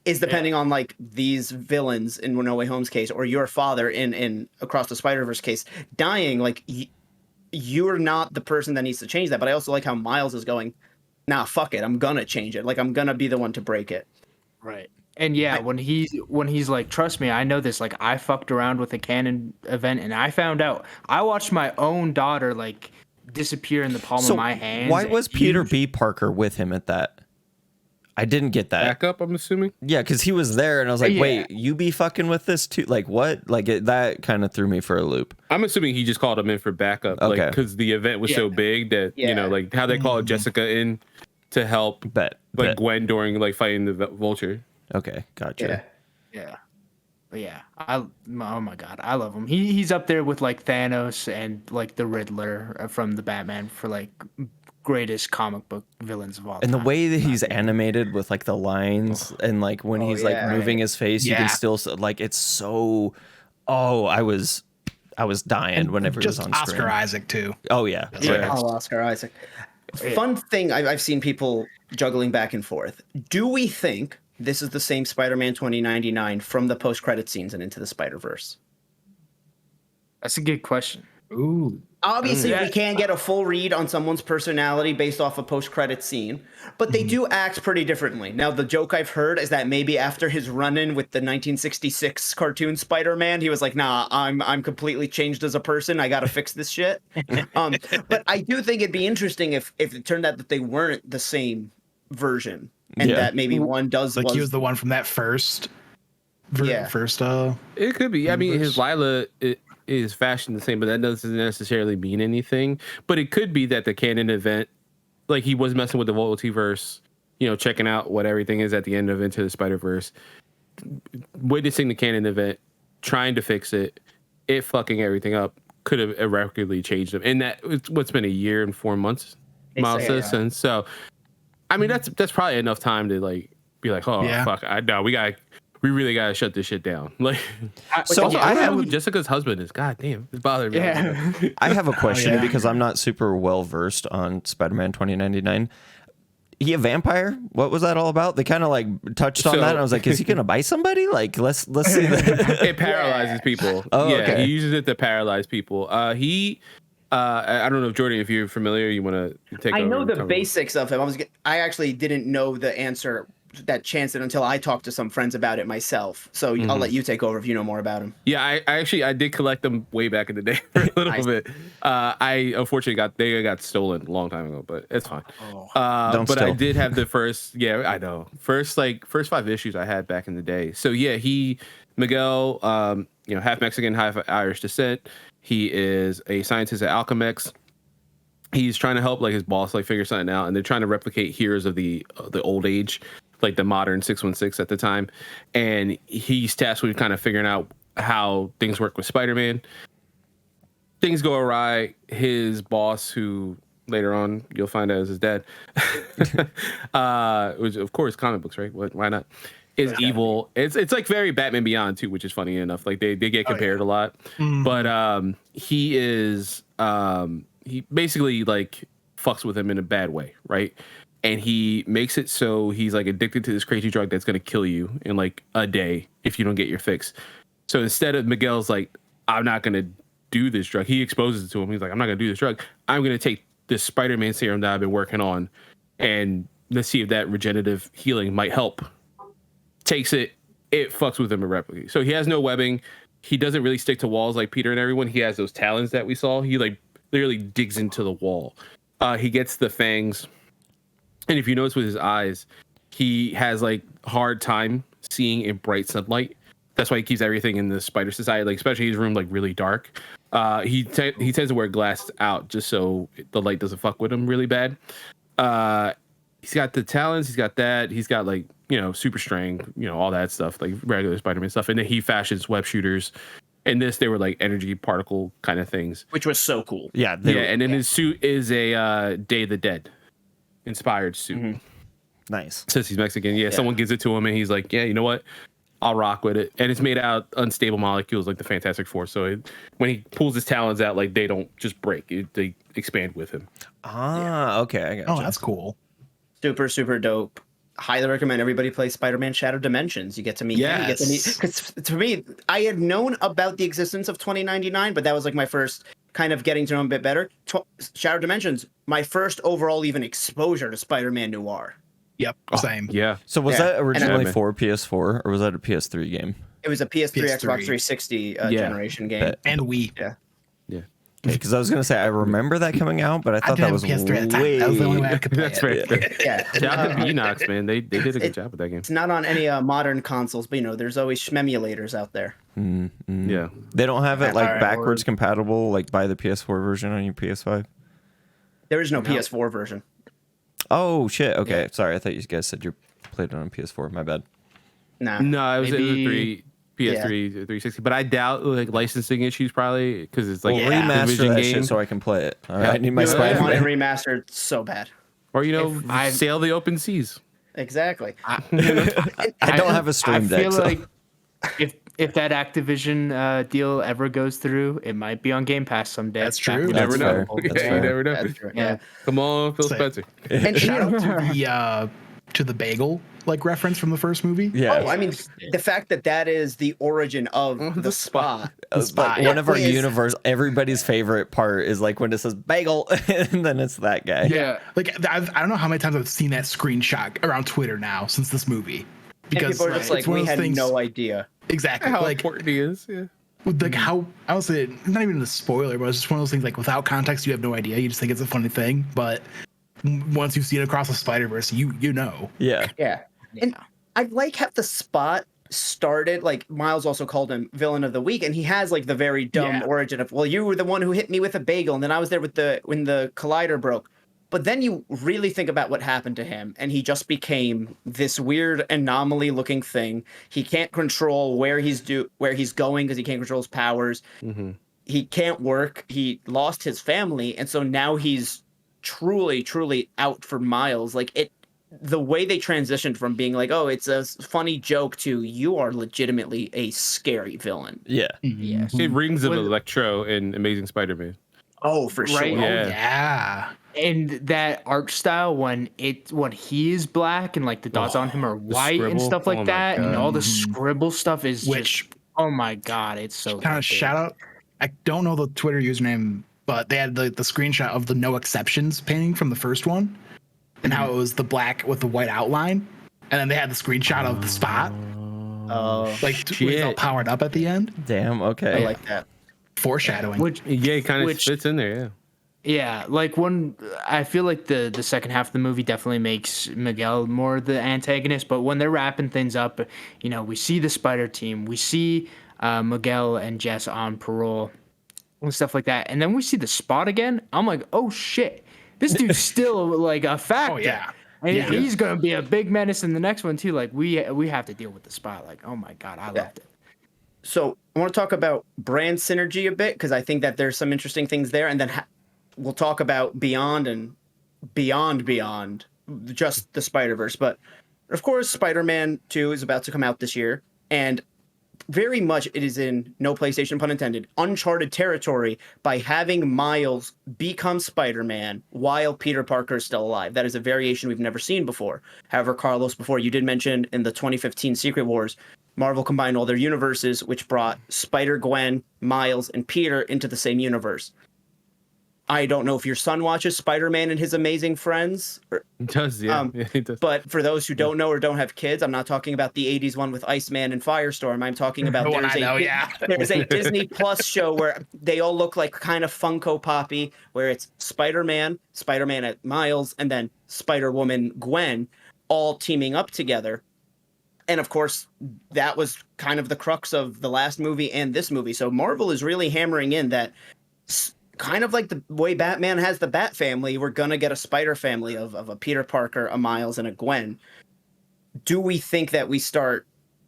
is depending on like these villains in No Way Home's case, or your father in Across the Spider-Verse case dying, like you're not the person that needs to change that. But I also like how Miles is going, nah, fuck it, I'm gonna change it. Like, I'm gonna be the one to break it. Right. And yeah, when he's like, trust me, I know this. Like, I fucked around with a canon event, and I found out. I watched my own daughter like disappear in the palm of my hand. Why was Peter B. Parker with him at that? I didn't get that. Backup, I'm assuming. Yeah, because he was there, and I was like, wait, you be fucking with this too? Like, what? Like, that kind of threw me for a loop. I'm assuming he just called him in for backup, Okay. like, because the event was so big that you know, like how they called Jessica in to help, Gwen during like fighting the Vulture. Okay, gotcha. Yeah. But yeah, oh my God, I love him. He's up there with like Thanos and like the Riddler from the Batman for like greatest comic book villains of all time. And the way that he's animated with like the lines and like when he's like moving his face, you can still like, it's so. Oh, I was dying And whenever it was just on screen. Oscar Isaac too. Oh yeah. Oh, Oscar Isaac. Fun thing, I've seen people juggling back and forth. Do we think this is the same Spider-Man 2099 from the post-credit scenes and Into the Spider-Verse? That's a good question. Ooh. Obviously, we can't get a full read on someone's personality based off a post-credit scene, but they do act pretty differently. Now, the joke I've heard is that maybe after his run-in with the 1966 cartoon Spider-Man, he was like, nah, I'm completely changed as a person. I got to fix this shit. But I do think it'd be interesting if it turned out that they weren't the same version, and that maybe one does Like he was the one from that first. It could be. I mean, his Lila is fashioned the same, but that doesn't necessarily mean anything. But it could be that the canon event, like he was messing with the multiverse, you know, checking out what everything is at the end of Into the Spider-Verse, witnessing the canon event, trying to fix it, it fucking everything up could have irreparably changed them. And that it's what's been a year and 4 months, Miles says since. So, I mean, that's probably enough time to like be like, oh fuck, we really gotta shut this shit down. Like, so also, I I have know who Jessica's husband is. God damn, it's bothering me. Yeah. I have a question because I'm not super well versed on Spider-Man 2099. He a vampire? What was that all about? They kind of like touched on that. And I was like, is he gonna bite somebody? Like, let's see that. It paralyzes people. Oh, yeah, okay. he uses it to paralyze people. I don't know if Jordan, if you're familiar, you want to take. I over know and the cover. basics of him. I actually didn't know the answer that Chance did until I talked to some friends about it myself. So I'll let you take over if you know more about him. Yeah, I did collect them way back in the day for a little bit. I unfortunately they got stolen a long time ago, but it's fine. But steal. I did have the first. Yeah, I know. First 5 issues I had back in the day. So yeah, Miguel, half Mexican, half Irish descent. He is a scientist at Alchemex. He's trying to help like his boss like figure something out, and they're trying to replicate heroes of the old age, like the modern 616 at the time. And he's tasked with kind of figuring out how things work with Spider-Man. Things go awry. His boss, who later on you'll find out is his dad, which of course comic books, right? Why not? Is evil. It's like very Batman Beyond too, which is funny enough. Like they get compared a lot, but he is he basically like fucks with him in a bad way, right? And he makes it so he's like addicted to this crazy drug that's gonna kill you in like a day if you don't get your fix. So instead of Miguel's like, I'm not gonna do this drug, he exposes it to him. He's like, I'm not gonna do this drug. I'm gonna take this Spider-Man serum that I've been working on, and let's see if that regenerative healing might help. Takes it fucks with him irreparably. So he has no webbing. He doesn't really stick to walls like Peter and everyone. He has those talons that we saw. He like literally digs into the wall. He gets the fangs. And if you notice with his eyes, he has like hard time seeing in bright sunlight. That's why he keeps everything in the Spider Society, like especially his room, like really dark. He tends to wear glasses out just so the light doesn't fuck with him really bad. He's got the talons. He's got that. He's got like, super strength, all that stuff, like regular Spider-Man stuff. And then he fashions web shooters. In this, they were like energy particle kind of things, Which was so cool. Yeah. and then his suit is a Day of the Dead inspired suit. Nice. Says he's Mexican. Yeah, someone gives it to him and he's like, yeah, you know what? I'll rock with it. And it's made out of unstable molecules like the Fantastic Four. So when he pulls his talons out, like they don't just break; they expand with him. Okay. I got Oh, that's cool. Super, super dope. Highly recommend everybody play Spider-Man Shattered Dimensions. You get to meet him. You get to meet, because to me, I had known about the existence of 2099, but that was like my first kind of getting to know him a bit better. Shattered Dimensions, my first overall even exposure to Spider-Man Noir. Yep, same. Yeah. So was that originally And- for PS4 or was that a PS3 game? It was a PS3, PS3. Xbox 360 generation game. And we. Yeah. Because I was gonna say I remember that coming out, but I thought didn't that was have a PS3 at the time. way. That was the only way I could play That's it. right. Yeah. Shout out to Enox, man. They did a good job with that game. It's not on any modern consoles, but there's always shmemulators out there. Yeah. They don't have it like Alright, backwards compatible, like buy the PS4 version on your PS5. There is no PS4 version. Oh shit! Okay, sorry. I thought you guys said you played it on PS4. My bad. Nah. No, it was Maybe- PS3, 360, but I doubt like licensing issues probably because it's like Well, a remaster Division that game, shit so I can play it. All right, I need my I want it Spider-Man. remastered so bad. or I've- sail the open seas. Exactly. I don't have a Stream I Deck. feel So. like if that Activision deal ever goes through, it might be on Game Pass someday. That's Back true. when That's it was fair. available. That's You fair. never know. That's true. Yeah. Come on, Phil Say- Spencer. And Shout out to the bagel reference from the first movie. Yeah. Oh, I mean, the fact that is the origin of the spot. But one of our universe, everybody's favorite part is like when it says bagel, and then it's that guy. Yeah. Like I don't know how many times I've seen that screenshot around Twitter now since this movie. And people are just like, it's one we of those had things- no idea. Exactly. How Like important he is. Yeah. like how I would say not even a spoiler, but it's just one of those things like without context you have no idea. You just think it's a funny thing, but once you've seen it across the Spider-Verse, you know. Yeah. Yeah. And I like how the spot started, like Miles also called him villain of the week, and he has like the very dumb origin of, well, you were the one who hit me with a bagel, and then I was there with when the collider broke. But then you really think about what happened to him, and he just became this weird anomaly-looking thing. He can't control where he's going because he can't control his powers. Mm-hmm. He can't work. He lost his family, and so now he's truly, truly out for Miles. Like the way they transitioned from being like, oh, it's a funny joke to you are legitimately a scary villain. Yeah. Yes. It rings of Electro in Amazing Spider-Man. Oh, for sure. Right. Oh, Yeah. yeah. And that art style when he is black and like the dots on him are white and scribble. stuff Oh like my that, and God. all the scribble stuff is Which- just, oh my God, it's so Kind of good, dude. shout out. I don't know the Twitter username, but they had the screenshot of the no exceptions painting from the first one, and how it was the black with the white outline, and then they had the screenshot of the spot, Oh, like when he's all shit. powered up at the end. Damn. I Okay. like that. Foreshadowing. Which Yeah, it kind of Which- fits in there. Yeah. Yeah, like I feel like the second half of the movie definitely makes Miguel more the antagonist, but when they're wrapping things up, you know, we see the Spider Team, we see Miguel and Jess on parole and stuff like that, and then we see the Spot again. I'm like, oh shit, this dude's still like a factor. Oh, yeah. And Yeah. he's gonna be a big menace in the next one too. Like we have to deal with the Spot. Like, oh my God, I loved it. So I want to talk about brand synergy a bit because I think that there's some interesting things there, and then we'll talk about Beyond and Beyond just the Spider-Verse. But of course, Spider-Man 2 is about to come out this year, and very much it is in, no PlayStation pun intended, uncharted territory by having Miles become Spider-Man while Peter Parker is still alive. That is a variation we've never seen before. However, Carlos, before you did mention in the 2015 Secret Wars, Marvel combined all their universes, which brought Spider-Gwen, Miles, and Peter into the same universe. I don't know if your son watches Spider-Man and His Amazing Friends. It does, yeah. Yeah, it does. But for those who don't know or don't have kids, I'm not talking about the 80s one with Iceman and Firestorm. I'm talking about The one I know, yeah. there's a Disney Plus show where they all look like kind of Funko Poppy, where it's Spider-Man at Miles, and then Spider-Woman Gwen all teaming up together. And of course, that was kind of the crux of the last movie and this movie. So Marvel is really hammering in that kind of like the way Batman has the Bat family, we're going to get a Spider family of a Peter Parker, a Miles, and a Gwen. Do we think that we start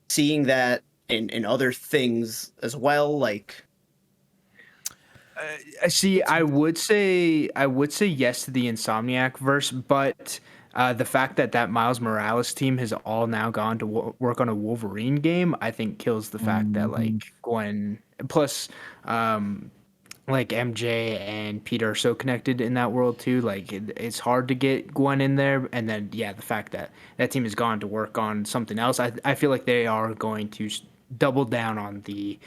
seeing that in other things as well? Like, See, I would say yes to the Insomniac verse, but the fact that Miles Morales team has all now gone to work on a Wolverine game, I think kills the fact that like Gwen plus like MJ and Peter are so connected in that world too. Like it's hard to get Gwen in there, and then the fact that that team has gone to work on something else, I feel like they are going to double down on the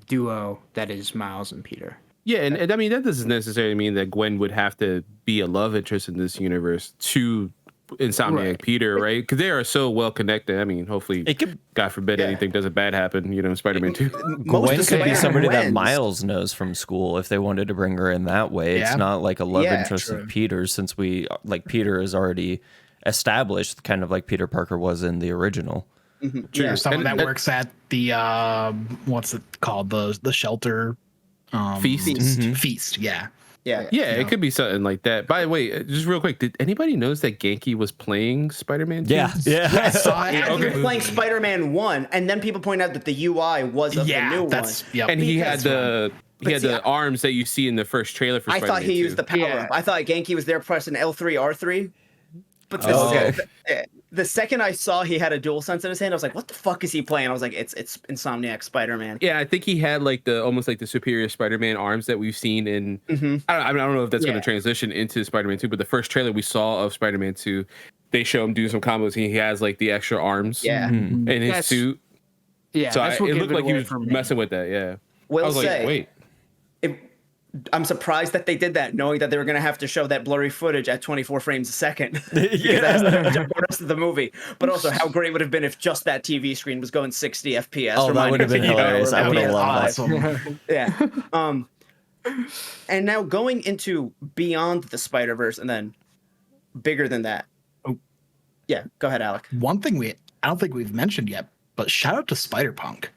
duo that is Miles and Peter. Yeah, and I mean that doesn't necessarily mean that Gwen would have to be a love interest in this universe to Insomniac Right. Peter, right? Because they are so well connected. I mean, hopefully, It could, God forbid, anything doesn't bad happen. You know, Spider-Man 2. Gwen of could be Spider-Man somebody that Gwens- Miles knows from school if they wanted to bring her in that way. It's Yeah. not like a love Yeah, interest true. of Peter's, since Peter is already established, kind of like Peter Parker was in the original. yeah. Someone And- that works at the what's it called, the shelter Feast. feast. Yeah. Yeah. Yeah, it could be something like that. By the way, just real quick, did anybody notice that Genki was playing Spider-Man 2? Yeah. Yeah, so saw it. as he was playing Spider-Man 1, and then people point out that the UI was of the new that's one. yep. And he had Because- the But see, arms that you see in the first trailer for I Spider-Man thought he 2. used the power Yeah. up. I thought Genki was there pressing L3, R3. But the second I saw he had a dual sense in his hand, I was like, what the fuck is he playing? I was like, it's Insomniac Spider-Man. Yeah, I think he had like almost like the superior Spider-Man arms that we've seen in. I don't know if that's going Yeah. to transition into Spider-Man 2, but the first trailer we saw of Spider-Man 2, they show him do some combos. And he has like the extra arms Yeah. in his That's- suit. Yeah, So that's it what gave looked like he away was for me. messing with that. Yeah. Will I was say, like, wait. I'm surprised that they did that, knowing that they were going to have to show that blurry footage at 24 frames a second. Because that's the rest of the movie. But also, how great would it have been if just that TV screen was going 60 FPS? Oh, that would have been hilarious. I would have loved that. awesome. Yeah. And now going into Beyond the Spider-Verse, and then bigger than that. Oh. Yeah, go ahead, Alec. One thing I don't think we've mentioned yet, but shout out to Spider-Punk.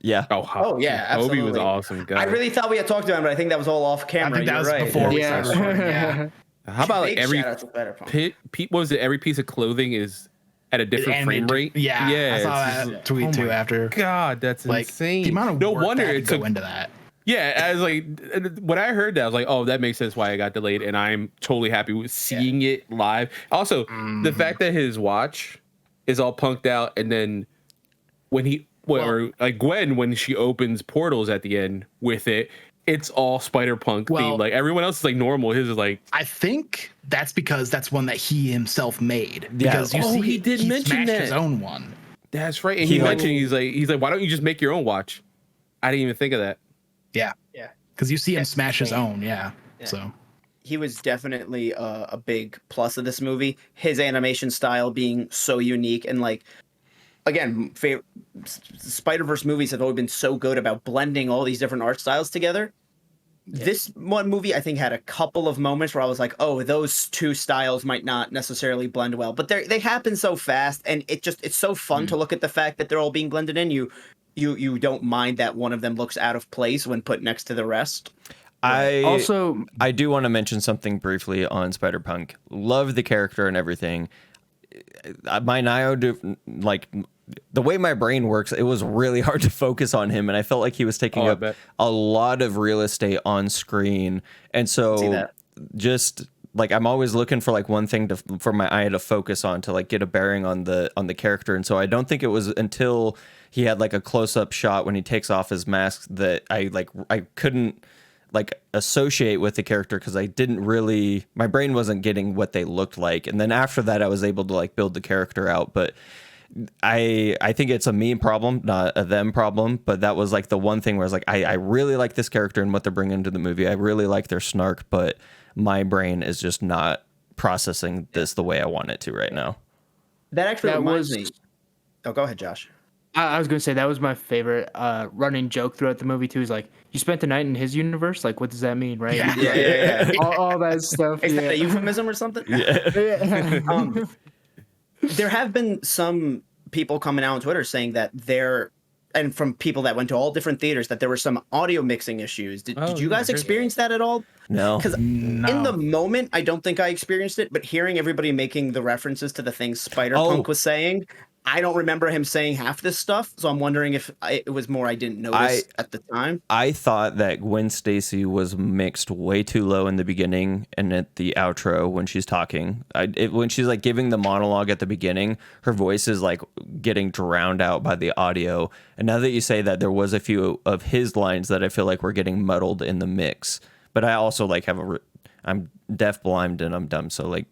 Yeah. Oh, yeah, Obi was absolutely. awesome. God. I really thought we had talked about him, but I think that was all off I camera. think that You're was right. before we Yeah. started recording. Yeah. How about like Big every shout out to Spider-Punk. what was it? Every piece of clothing is at a different frame rate. Yeah, I saw it's that just- tweet too after. God, that's Like insane. the amount of no work wonder that it had to took. go into that. Yeah, I was like, when I heard that, I was like, oh, that makes sense why it got delayed, and I'm totally happy with seeing it live. Also, the fact that his watch is all punked out, and then or like Gwen, when she opens portals at the end with it, it's all Spider-Punk themed. Like everyone else is like normal. His is like, I think that's because that's one that he himself made. Yeah. Because you Oh, see, he did mention smashed that. his own one. that's right. And he mentioned he's like, why don't you just make your own watch? I didn't even think of that. Yeah, Yeah. because you see him smash his own. Yeah. So He was definitely a big plus of this movie. His animation style being so unique and like, again, Spider-Verse movies have always been so good about blending all these different art styles together. Yeah. This one movie, I think, had a couple of moments where I was like, oh, those two styles might not necessarily blend well, but they happen so fast, and it's so fun to look at the fact that they're all being blended in. You don't mind that one of them looks out of place when put next to the rest. I do want to mention something briefly on Spider-Punk. Love the character and everything. My like the way my brain works, it was really hard to focus on him, and I felt like he was taking up a lot of real estate on screen. And so just like I'm always looking for like one thing for my eye to focus on to like get a bearing on the character. And so I don't think it was until he had like a close-up shot when he takes off his mask that I couldn't like associate with the character, because I didn't really, my brain wasn't getting what they looked like. And then after that I was able to like build the character out. But I think it's a me problem, not a them problem. But that was like the one thing where I was like, I really like this character and what they're bringing to the movie. I really like their snark, but my brain is just not processing this the way I want it to right now. That actually reminds me. Oh, go ahead, Josh. I was going to say that was my favorite running joke throughout the movie, too. Is like, you spent the night in his universe? Like, what does that mean, right? Yeah. all that stuff. Is that a euphemism or something? Yeah. There have been some people coming out on Twitter saying that and from people that went to all different theaters, that there were some audio mixing issues. Did you guys experience that at all? No. Because in the moment, I don't think I experienced it, but hearing everybody making the references to the things Spider-Punk was saying, I don't remember him saying half this stuff, so I'm wondering if it was more I didn't notice at the time. I thought that Gwen Stacy was mixed way too low in the beginning and at the outro when she's talking. When she's like giving the monologue at the beginning, her voice is like getting drowned out by the audio. And now that you say that, there was a few of his lines that I feel like were getting muddled in the mix. But I also like I'm deaf, blind, and I'm dumb, so like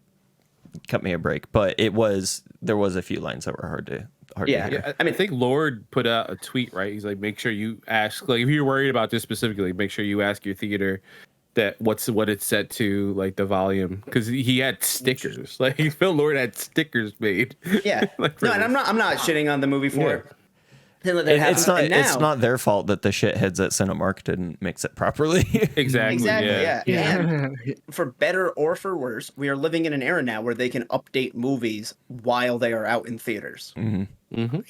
cut me a break. But there was a few lines that were hard to hear. Yeah, I mean, I think Lord put out a tweet, right? He's like, make sure you ask, like, if you're worried about this specifically, make sure you ask your theater that what it's set to, like the volume, because he had stickers. Like Phil Lord had stickers made. Yeah, like, no, and I'm not shitting on the movie for it. It's not their fault that the shitheads at Cinemark didn't mix it properly. Exactly. Yeah. And for better or for worse, we are living in an era now where they can update movies while they are out in theaters.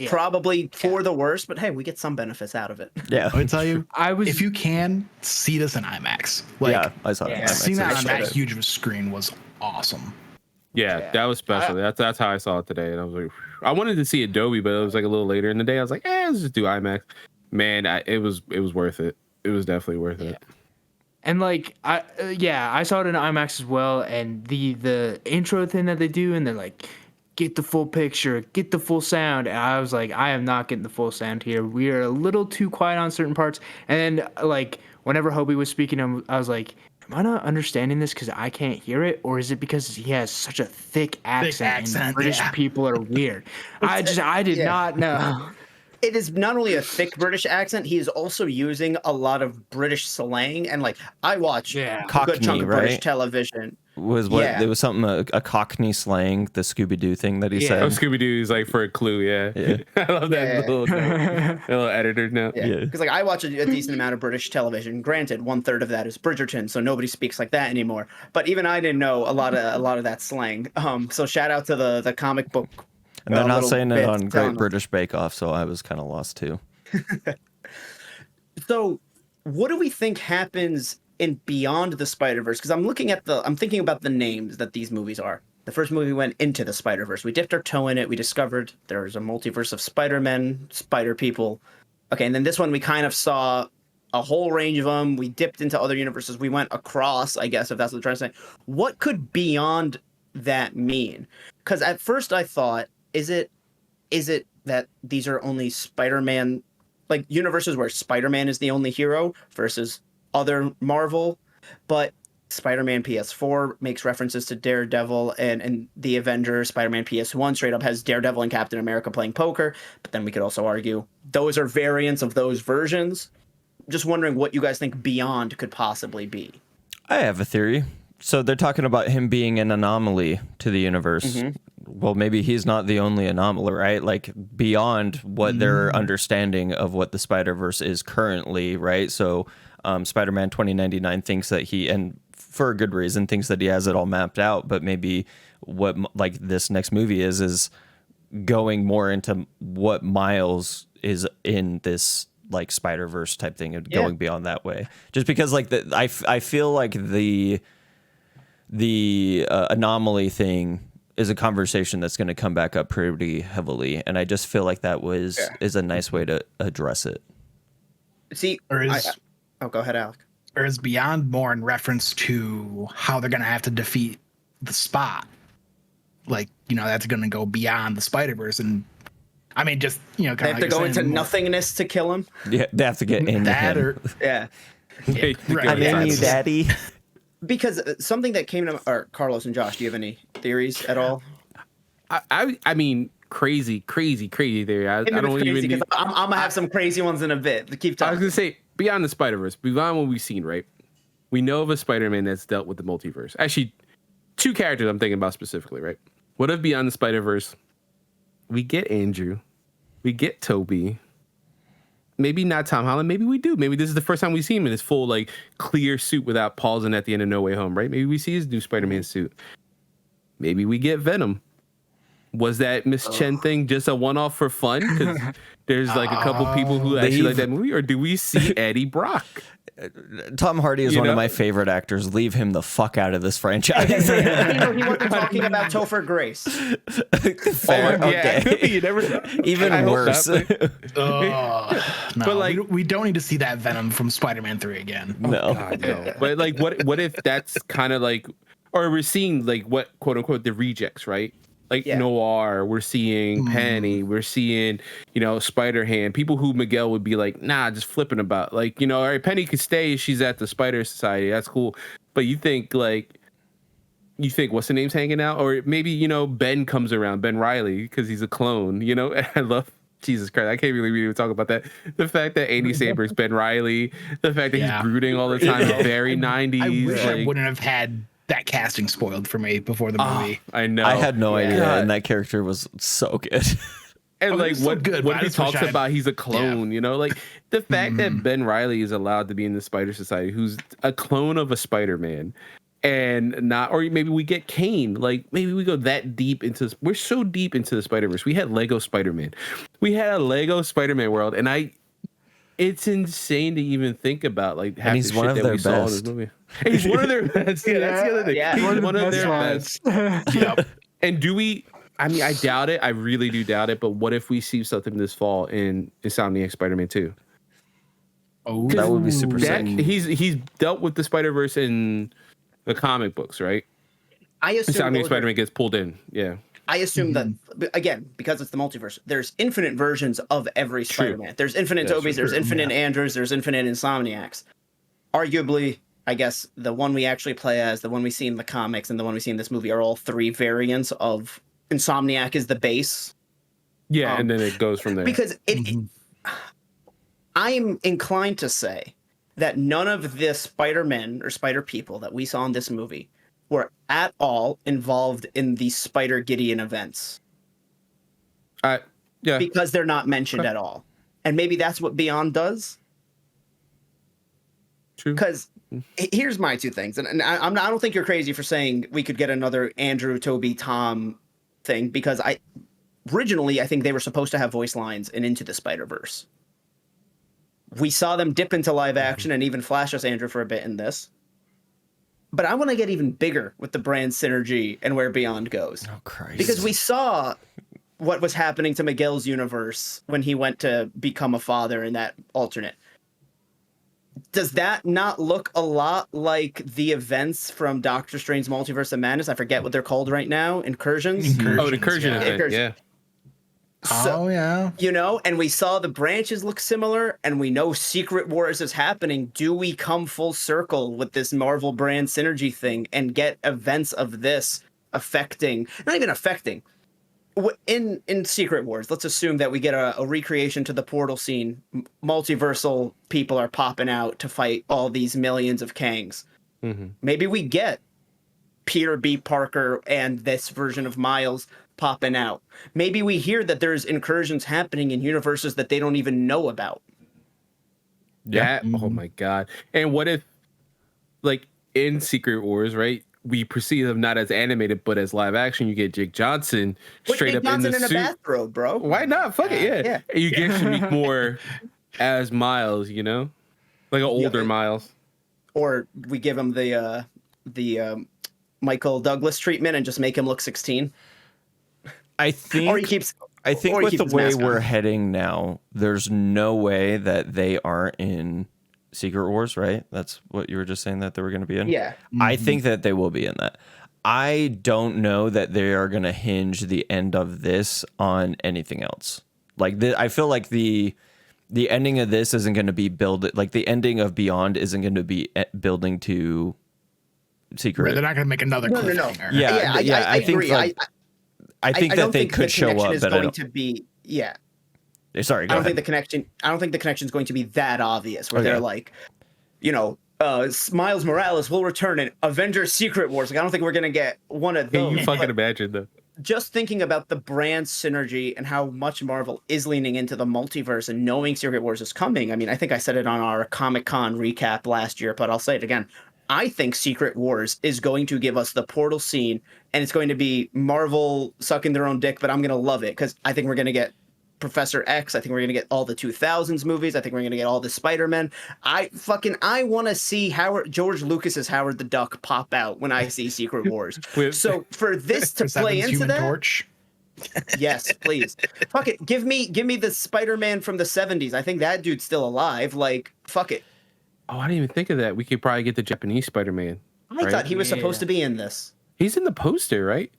Probably for the worst, but hey, we get some benefits out of it. Yeah, I would tell you, if you can see this in IMAX, like I saw that. Seeing that on that huge of a screen was awesome. Yeah, that was special. That's how I saw it today, and I was like, I wanted to see Adobe, but it was like a little later in the day. I was like, let's just do IMAX. Man, it was worth it. It was definitely worth it. And like, I saw it in IMAX as well. And the intro thing that they do, and they're like, get the full picture, get the full sound. And I was like, I am not getting the full sound here. We are a little too quiet on certain parts. And then like, whenever Hobie was speaking, I was like, am I not understanding this because I can't hear it, or is it because he has such a thick accent and British people are weird? I did not know. It is not only a thick British accent, he is also using a lot of British slang. And like, I watch a good chunk of British television. There was something a Cockney slang, the Scooby-Doo thing that he said. Oh, Scooby-Doo is like for a clue. Yeah. I love that little editor note. Yeah, because like I watch a decent amount of British television. Granted, 1/3 of that is Bridgerton, so nobody speaks like that anymore. But even I didn't know a lot of that slang. So shout out to the comic book. And they're not saying it on Great British Bake Off, so I was kind of lost too. So, what do we think happens in Beyond the Spider-Verse, because I'm thinking about the names that these movies are. The first movie went into the Spider-Verse. We dipped our toe in it. We discovered there's a multiverse of Spider-Men, Spider-People. Okay, and then this one we kind of saw a whole range of them. We dipped into other universes. We went across, I guess, if that's what they're trying to say. What could Beyond that mean? Because at first I thought, is it that these are only Spider-Man, like universes where Spider-Man is the only hero versus other Marvel, but Spider-Man PS4 makes references to Daredevil and the Avengers. Spider-Man PS1 straight up has Daredevil and Captain America playing poker, but then we could also argue those are variants of those versions. Just wondering what you guys think Beyond could possibly be. I have a theory. So they're talking about him being an anomaly to the universe. Mm-hmm. Well, maybe he's not the only anomaly, right? Like beyond what their understanding of what the Spider-Verse is currently, right? So Spider-Man 2099 thinks that and for a good reason, thinks that he has it all mapped out. But maybe what like this next movie is going more into what Miles is in this like Spider-Verse type thing and going beyond that way. Just because like I feel like the anomaly thing is a conversation that's going to come back up pretty heavily, and I just feel like that is a nice way to address it. See, go ahead, Alec. Or is Beyond more in reference to how they're going to have to defeat the Spot? Like, that's going to go beyond the Spider-Verse, and I mean, just they have to go into nothingness to kill him. Yeah, they have to get into that, him. or yeah. Right. I'm in you, Daddy. Because something that came to Carlos and Josh, do you have any theories at all? I mean, crazy theory. I don't even need... I'm gonna have some crazy ones in a bit. Keep talking. I was gonna say Beyond the Spider-Verse, beyond what we've seen, right? We know of a Spider-Man that's dealt with the multiverse. Actually, two characters I'm thinking about specifically, right? What if Beyond the Spider-Verse, we get Andrew, we get Toby, maybe not Tom Holland, maybe we do. Maybe this is the first time we see him in his full, like, clear suit without pausing at the end of No Way Home, right? Maybe we see his new Spider-Man suit. Maybe we get Venom. Was that Miss Chen thing just a one-off for fun? Because there's like a couple people who actually like that movie, or do we see Eddie Brock? Tom Hardy is one of my favorite actors. Leave him the fuck out of this franchise. He wasn't talking about Topher Grace. Fair, okay. Yeah, you never know. Even worse. no, but like, we don't need to see that Venom from Spider-Man 3 again. No. Oh, God, no. But like, what if that's kind of like, or we're seeing like what quote unquote the rejects, right? Like Noir, we're seeing Penny, we're seeing, Spider-Hand, people who Miguel would be like, nah, just flipping about. Like, all right, Penny could stay, she's at the Spider Society, that's cool. But you think what's the name's hanging out? Or maybe, Ben comes around, Ben Reilly, because he's a clone, I love, Jesus Christ, I can't really even talk about that. The fact that Andy Samberg's Ben Reilly, the fact that he's brooding all the time, very 90s. I wish I wouldn't have had that casting spoiled for me before the movie. I know. I had no idea, and that character was so good. And like what he talks about, he's a clone, like the fact that Ben Reilly is allowed to be in the Spider Society, who's a clone of a Spider-Man, and not, or maybe we get Kane, like maybe we go that deep into, we're so deep into the Spider-Verse. We had Lego Spider-Man, we had a Lego Spider-Man world, and it's insane to even think about, like, half the shit that we saw in this movie. And he's one of their best. Yeah, that's the other thing. Yeah. He's one of their best. Yep. And do we? I mean, I doubt it. I really do doubt it. But what if we see something this fall in Insomniac Spider-Man 2? Oh, that would be super sick. He's dealt with the Spider-Verse in the comic books, right? I assume Insomniac Spider-Man gets pulled in. Yeah. I assume that, again, because it's the multiverse, there's infinite versions of every Spider-Man. There's infinite Tobys, there's infinite Andrews, there's infinite Insomniacs. Arguably, I guess the one we actually play as, the one we see in the comics, and the one we see in this movie are all three variants of Insomniac is the base. Yeah, and then it goes from there. Because I'm inclined to say that none of the Spider-Men or Spider-People that we saw in this movie were at all involved in the Spider-Gideon events. Yeah. Because they're not mentioned at all. And maybe that's what Beyond does. True. Because here's my two things. And I don't think you're crazy for saying we could get another Andrew, Toby, Tom thing. Because originally, I think they were supposed to have voice lines in Into the Spider-Verse. We saw them dip into live action and even flash us, Andrew, for a bit in this. But I want to get even bigger with the brand synergy and where Beyond goes. Oh, Christ. Because we saw what was happening to Miguel's universe when he went to become a father in that alternate. Does that not look a lot like the events from Doctor Strange's Multiverse of Madness? I forget what they're called right now. Incursions? Oh, an incursion event. Incursion. Yeah. So, yeah. you know, and we saw the branches look similar, and we know Secret Wars is happening. Do we come full circle with this Marvel brand synergy thing and get events of this affecting, not even affecting, in Secret Wars? Let's assume that we get a recreation to the portal scene. Multiversal people are popping out to fight all these millions of Kangs. Mm-hmm. Maybe we get Peter B. Parker and this version of Miles popping out. Maybe we hear that there's incursions happening in universes that they don't even know about. Yeah. Oh my God. And what if, like, in Secret Wars, right? We perceive them not as animated, but as live action. You get Jake Johnson straight up in the suit. A bathrobe, bro. Why not? Fuck it, yeah. And you get to meet more as Miles, you know, like an older Miles. Or we give him the Michael Douglas treatment and just make him look 16. I think. Or he keeps. I think with the way we're heading now, there's no way that they aren't in Secret Wars, right? That's what you were just saying that they were going to be in? Yeah. Mm-hmm. I think that they will be in that. I don't know that they are going to hinge the end of this on anything else. Like, I feel like the ending of this isn't going to be like the ending of Beyond isn't going to be building to Secret. Right, they're not going to make another cliffhanger. Yeah, I think agree. like, I think that they could show up, but I don't. To be, yeah. Sorry, go I don't ahead. think the connection. I don't think the connection is going to be that obvious. Where they're like, you know, Miles Morales will return in Avengers: Secret Wars. Like, I don't think we're gonna get one of those. Can you fucking imagine though? Just thinking about the brand synergy and how much Marvel is leaning into the multiverse and knowing Secret Wars is coming. I mean, I think I said it on our Comic-Con recap last year, but I'll say it again. I think Secret Wars is going to give us the portal scene, and it's going to be Marvel sucking their own dick, but I'm going to love it because I think we're going to get Professor X. I think we're going to get all the 2000s movies. I think we're going to get all the Spider-Man. I want to see George Lucas's Howard the Duck pop out when I see Secret Wars. So for this to play into Human that, Torch. Yes, please. Fuck it. Give me the Spider-Man from the 70s. I think that dude's still alive. Like, fuck it. Oh, I didn't even think of that. We could probably get the Japanese Spider-Man. I thought he was supposed to be in this. He's in the poster, right?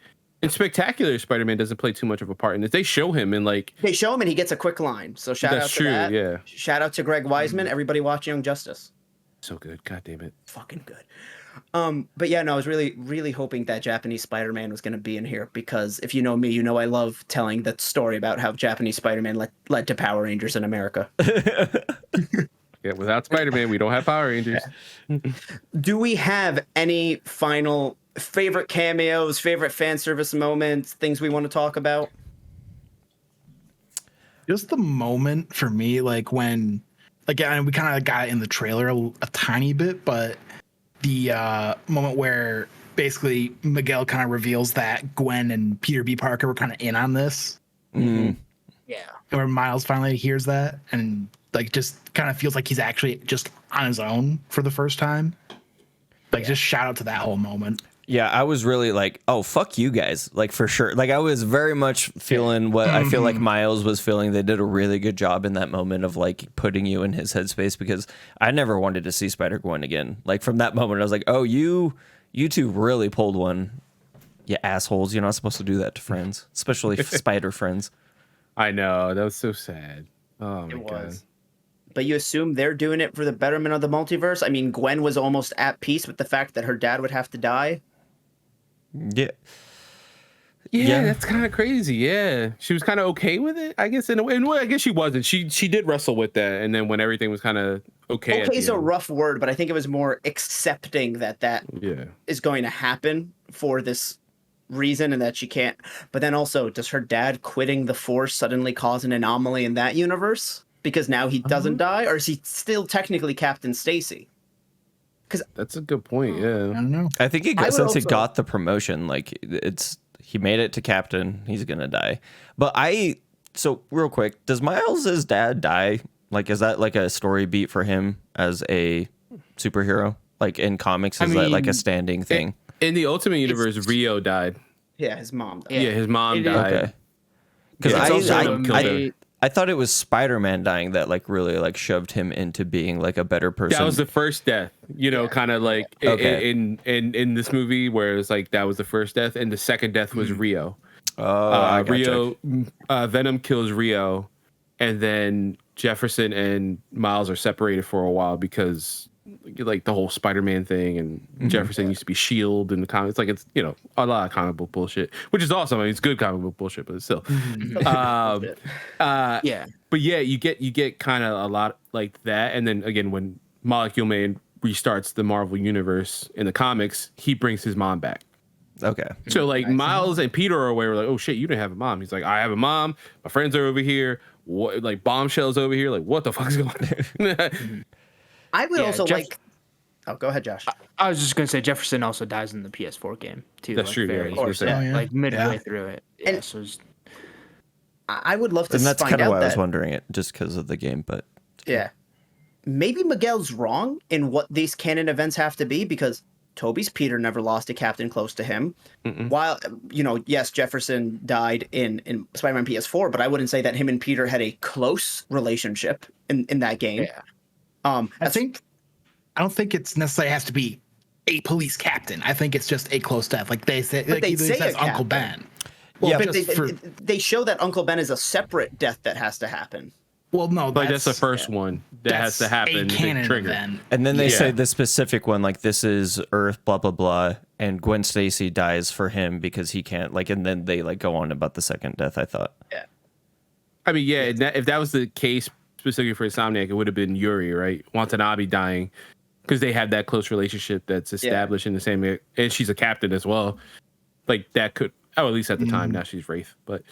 In Spectacular, Spider-Man doesn't play too much of a part in this. They show him and they show him and he gets a quick line. So shout out to that. Yeah. Shout out to Greg Weisman. Everybody watch Young Justice. So good. God damn it. Fucking good. But yeah, no, I was really, really hoping that Japanese Spider-Man was going to be in here because if you know me, you know I love telling that story about how Japanese Spider-Man led to Power Rangers in America. Yeah, without Spider-Man, we don't have Power Rangers. Do we have any final favorite cameos, favorite fan service moments, things we want to talk about? Just the moment for me, like when, again, we kind of got it in the trailer a tiny bit, but the moment where basically Miguel kind of reveals that Gwen and Peter B. Parker were kind of in on this. Mm-hmm. Yeah. And where Miles finally hears that and like just kind of feels like he's actually just on his own for the first time. Like, just shout out to that whole moment. Yeah, I was really like, oh, fuck you guys. Like, for sure. Like, I was very much feeling what I feel like Miles was feeling. They did a really good job in that moment of, like, putting you in his headspace because I never wanted to see Spider-Gwen again. Like, from that moment, I was like, oh, you two really pulled one. You assholes. You're not supposed to do that to friends, especially spider friends. I know. That was so sad. Oh, my God. But you assume they're doing it for the betterment of the multiverse? I mean, Gwen was almost at peace with the fact that her dad would have to die. Yeah. Yeah, that's kind of crazy. Yeah. She was kind of okay with it, I guess, in a way. And I guess she wasn't. She did wrestle with that. And then when everything was kind of okay. Okay is a rough word, but I think it was more accepting that is going to happen for this reason and that she can't. But then also, does her dad quitting the Force suddenly cause an anomaly in that universe? Because now he doesn't die? Or is he still technically Captain Stacy? That's a good point, yeah. I don't know. I think he got the promotion, like he made it to captain, he's gonna die. But so real quick, does Miles' dad die Like, is that like a story beat for him as a superhero? Like in comics, is that like a standing thing? In the Ultimate Universe, Rio died. Yeah, his mom died. Yeah, his mom It is. died. Okay. Because Yeah, it's also killed her. I thought it was Spider-Man dying that like really like shoved him into being like a better person. That was the first death, kind of like Okay. in this movie, where it's like that was the first death, and the second death was Rio. I gotcha. Rio, Venom kills Rio, and then Jefferson and Miles are separated for a while because like the whole Spider-Man thing, and Jefferson used to be Shield in the comics. Like it's a lot of comic book bullshit, which is awesome. I mean, it's good comic book bullshit, but still. Yeah. But yeah, you get kind of a lot like that, and then again when Molecule Man restarts the Marvel universe in the comics, he brings his mom back. Okay. So like Miles and Peter are aware, like, oh shit, you didn't have a mom. He's like, I have a mom. My friends are over here. What, like Bombshell's over here. Like, what the fuck's going on? I would Yeah, also Jeff- like. Oh, go ahead, Josh. I was just gonna say Jefferson also dies in the PS4 game too. That's true, yeah, Very, I was gonna say. Oh, yeah. like midway Yeah. through it. And- Yeah, so it's- I would love to And that's find kind of out why I was that. wondering it, just because of the game. But Yeah. Maybe Miguel's wrong in what these canon events have to be, because Toby's Peter never lost a captain close to him. While, yes, Jefferson died in Spider-Man PS4, but I wouldn't say that him and Peter had a close relationship in that game. yeah. I That's- don't think it's necessarily has to be a police captain. I think it's just a close death. Like they say, like they he say says a Uncle captain. Ben. Well, Yeah, but But they show that Uncle Ben is a separate death that has to happen. well, no, But that's the first one that has to happen. A to canon trigger. event. and then they Yeah. say the specific one, like this is Earth, blah blah blah, and Gwen Stacy dies for him because he can't like, and then they like go on about the second death. I thought. I mean, yeah, if that was the case specifically for Insomniac, it would have been Yuri, right? Watanabe dying, because they have that close relationship that's established in the same, and she's a captain as well. Like that could, at least at the time, now she's Wraith, but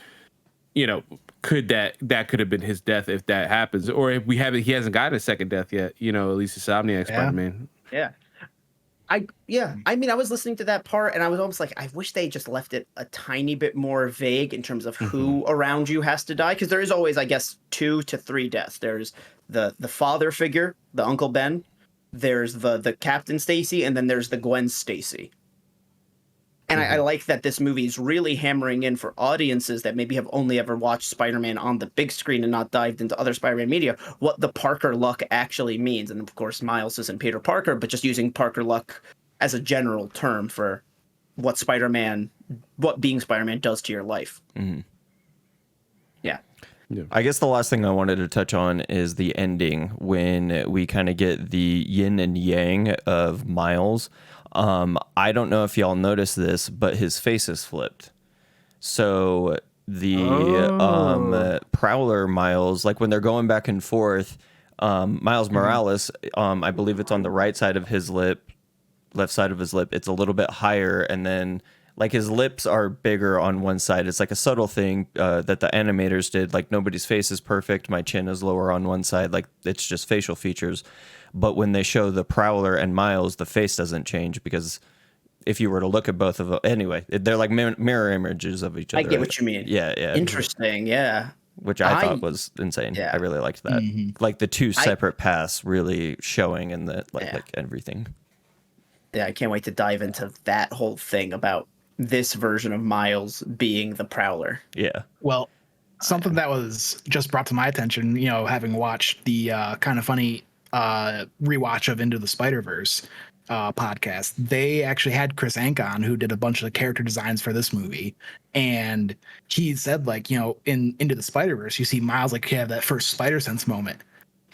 could that could have been his death if that happens, or if he hasn't gotten a second death yet. At least Insomniac Spider-Man. Yeah. I mean, I was listening to that part and I was almost like, I wish they just left it a tiny bit more vague in terms of who around you has to die. Because there is always, I guess, 2 to 3 deaths. There's the father figure, the Uncle Ben. There's the Captain Stacy, and then there's the Gwen Stacy. And I like that this movie is really hammering in for audiences that maybe have only ever watched Spider-Man on the big screen and not dived into other Spider-Man media, what the Parker luck actually means. And of course, Miles isn't Peter Parker, but just using Parker luck as a general term for what being Spider-Man does to your life. Yeah. I guess the last thing I wanted to touch on is the ending when we kind of get the yin and yang of Miles. I don't know if y'all noticed this, but his face is flipped. So the Prowler Miles, like when they're going back and forth, Miles Morales, I believe it's on the right side of his lip, left side of his lip. It's a little bit higher, and then like his lips are bigger on one side. It's like a subtle thing that the animators did. Like nobody's face is perfect. My chin is lower on one side. Like it's just facial features. But when they show the Prowler and Miles, the face doesn't change, because if you were to look at both of them, anyway, they're like mirror images of each other. I get what you mean. Yeah, yeah. Interesting, yeah. Which I thought was insane. Yeah. I really liked that. Like the two separate paths really showing in the like everything. Yeah, I can't wait to dive into that whole thing about this version of Miles being the Prowler. Yeah. Well, something that was just brought to my attention, having watched the kind of funny rewatch of Into the Spider-Verse podcast, they actually had Chris Ank on, who did a bunch of character designs for this movie, and he said, like, in Into the Spider-Verse, you see Miles like have that first Spider Sense moment.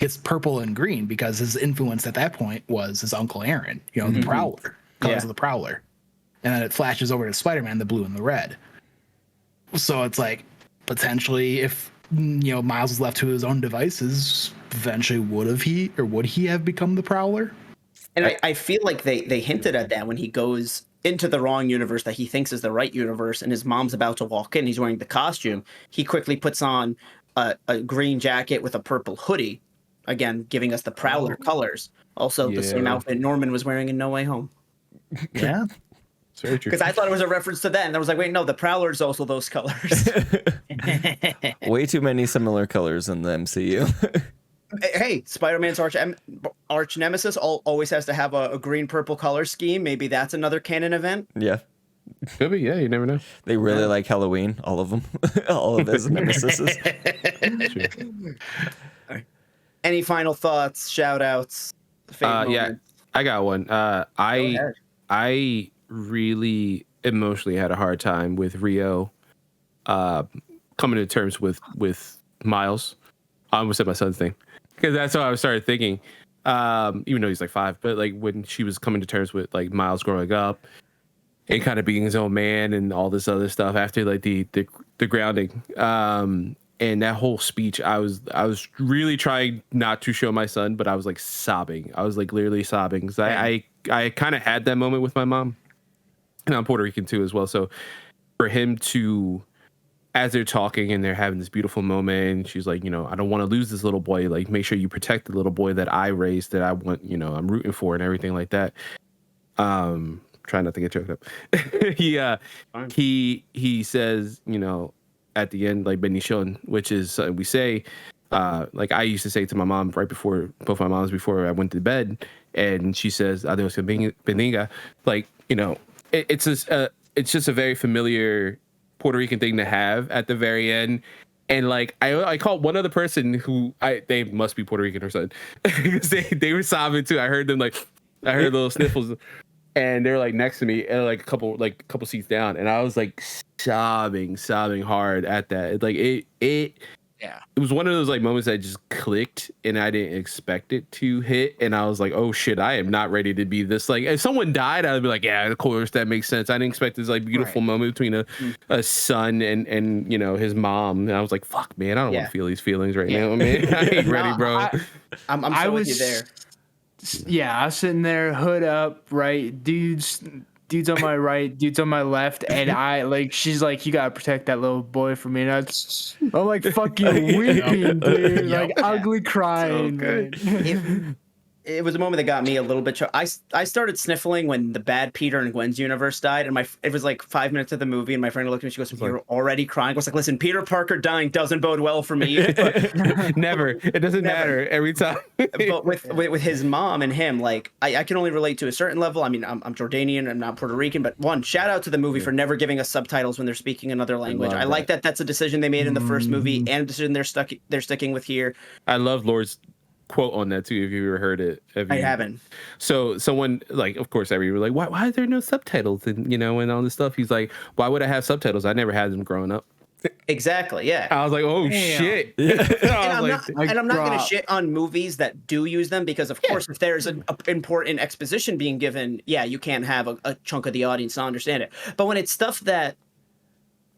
It's purple and green because his influence at that point was his Uncle Aaron, the Prowler, colors of the Prowler, and then it flashes over to Spider-Man, the blue and the red. So it's like potentially if Miles was left to his own devices, eventually would he have become the Prowler? And I feel like they hinted at that when he goes into the wrong universe that he thinks is the right universe, and his mom's about to walk in. He's wearing the costume. He quickly puts on a green jacket with a purple hoodie, again giving us the Prowler colors. Also, the same outfit Norman was wearing in No Way Home. Yeah. It's very true. Because I thought it was a reference to that, and I was like, wait, no, the Prowler is also those colors. Way too many similar colors in the MCU. Hey, Spider-Man's arch nemesis always has to have a green-purple color scheme. Maybe that's another canon event. Yeah. Could be, yeah. You never know. They really like Halloween, all of them, all of his nemesis. Any final thoughts, shout outs, favorite Yeah, moments? I got one. Go ahead. I really emotionally had a hard time with Rio coming to terms with Miles. I almost said my son's thing because that's what I started thinking. Even though he's like 5, but like when she was coming to terms with like Miles growing up and kind of being his own man and all this other stuff after like the grounding. And that whole speech, I was really trying not to show my son, but I was like sobbing. I was like literally sobbing because I kind of had that moment with my mom, and I'm Puerto Rican too as well. So for him to, as they're talking and they're having this beautiful moment, she's like, you know, I don't want to lose this little boy. Like, make sure you protect the little boy that I raised, that I want, you know, I'm rooting for and everything like that. Trying not to get choked up. He says, you know, at the end, like Benishon, which is we say, like I used to say to my mom right before, both my moms before I went to bed, and she says adios bendiga, like, you know, it's just a very familiar Puerto Rican thing to have at the very end. And like I called one other person who they must be Puerto Rican or something because they were sobbing too. I heard them I heard little sniffles, and they're like next to me and like a couple seats down, and I was like sobbing hard at that. Like it was one of those like moments that just clicked, and I didn't expect it to hit, and I was like, oh shit, I am not ready to be this. Like if someone died, I'd be like, yeah, of course that makes sense. I didn't expect this like beautiful moment between a son and you know his mom, and I was like, fuck man, I don't want to feel these feelings right now, man. I ain't ready, bro. I'm with you there. Yeah, I was sitting there, hood up, right, dudes on my right, dudes on my left, and I like, she's like, you gotta protect that little boy for me, and I'm like fucking weeping, dude, like ugly crying, man. It was a moment that got me a little bit. I started sniffling when the bad Peter and Gwen's universe died, and it was like 5 minutes of the movie, and my friend looked at me. She goes, "You're already crying." I was like, "Listen, Peter Parker dying doesn't bode well for me." Never. It doesn't matter every time. But with his mom and him, like I can only relate to a certain level. I mean, I'm Jordanian, I'm not Puerto Rican, but one, shout out to the movie for never giving us subtitles when they're speaking another language. I like that. That's a decision they made in the first movie, and a decision they're sticking with here. I love Lord's quote on that too, if you ever heard it. I haven't. So someone, like, of course everybody were like, why is there no subtitles, and you know, and all this stuff. He's like, why would I have subtitles? I never had them growing up. Exactly, yeah. I was like, oh shit. And I'm not going to shit on movies that do use them, because of course if there's an important exposition being given, yeah, you can't have a chunk of the audience not understand it. But when it's stuff that,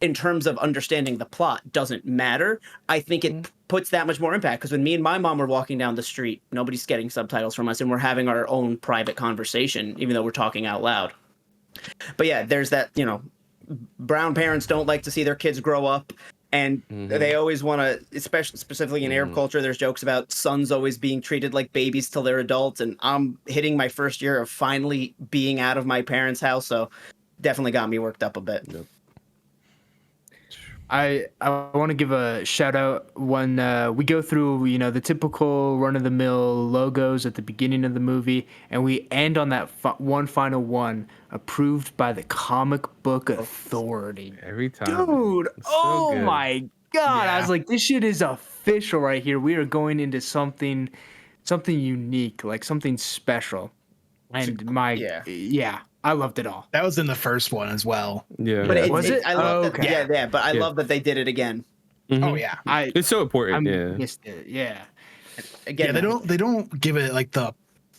in terms of understanding the plot, doesn't matter, I think it puts that much more impact. Because when me and my mom were walking down the street, nobody's getting subtitles from us, and we're having our own private conversation, even though we're talking out loud. But yeah, there's that, you know, brown parents don't like to see their kids grow up, and they always want to, especially specifically in Arab culture, there's jokes about sons always being treated like babies till they're adults, and I'm hitting my first year of finally being out of my parents' house, so definitely got me worked up a bit. Yep. I want to give a shout out when we go through, you know, the typical run of the mill logos at the beginning of the movie, and we end on that one final one, approved by the Comic Book Authority. Every time, dude. Oh good. My god! Yeah. I was like, this shit is official right here. We are going into something unique, like something special, and I loved it all. That was in the first one as well. Yeah. But was it? I love that. Yeah. But I love that they did it again. Oh yeah. It's so important. Missed it. Yeah. Again, they don't give it like the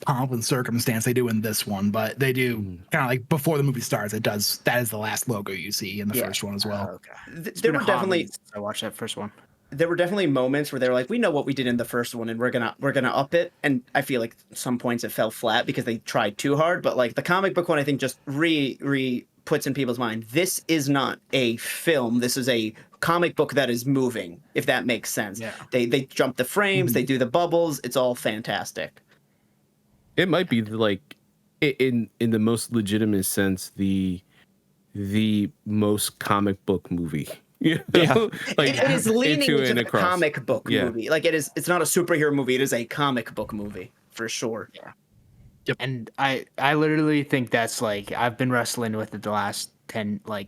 pomp and circumstance they do in this one, but they do kind of like before the movie starts. That is the last logo you see in the first one as well. Okay. There were definitely. I watched that first one. There were definitely moments where they were like, we know what we did in the first one, and we're gonna up it. And I feel like some points it fell flat because they tried too hard. But like the comic book one, I think just re puts in people's mind, this is not a film. This is a comic book that is moving, if that makes sense. Yeah. They jump the frames, they do the bubbles. It's all fantastic. It might be like in the most legitimate sense the most comic book movie You know? Like it is leaning into the across. comic book movie. Like it's not a superhero movie. It is a comic book movie for sure. Yeah. And I literally think that's like, I've been wrestling with it the last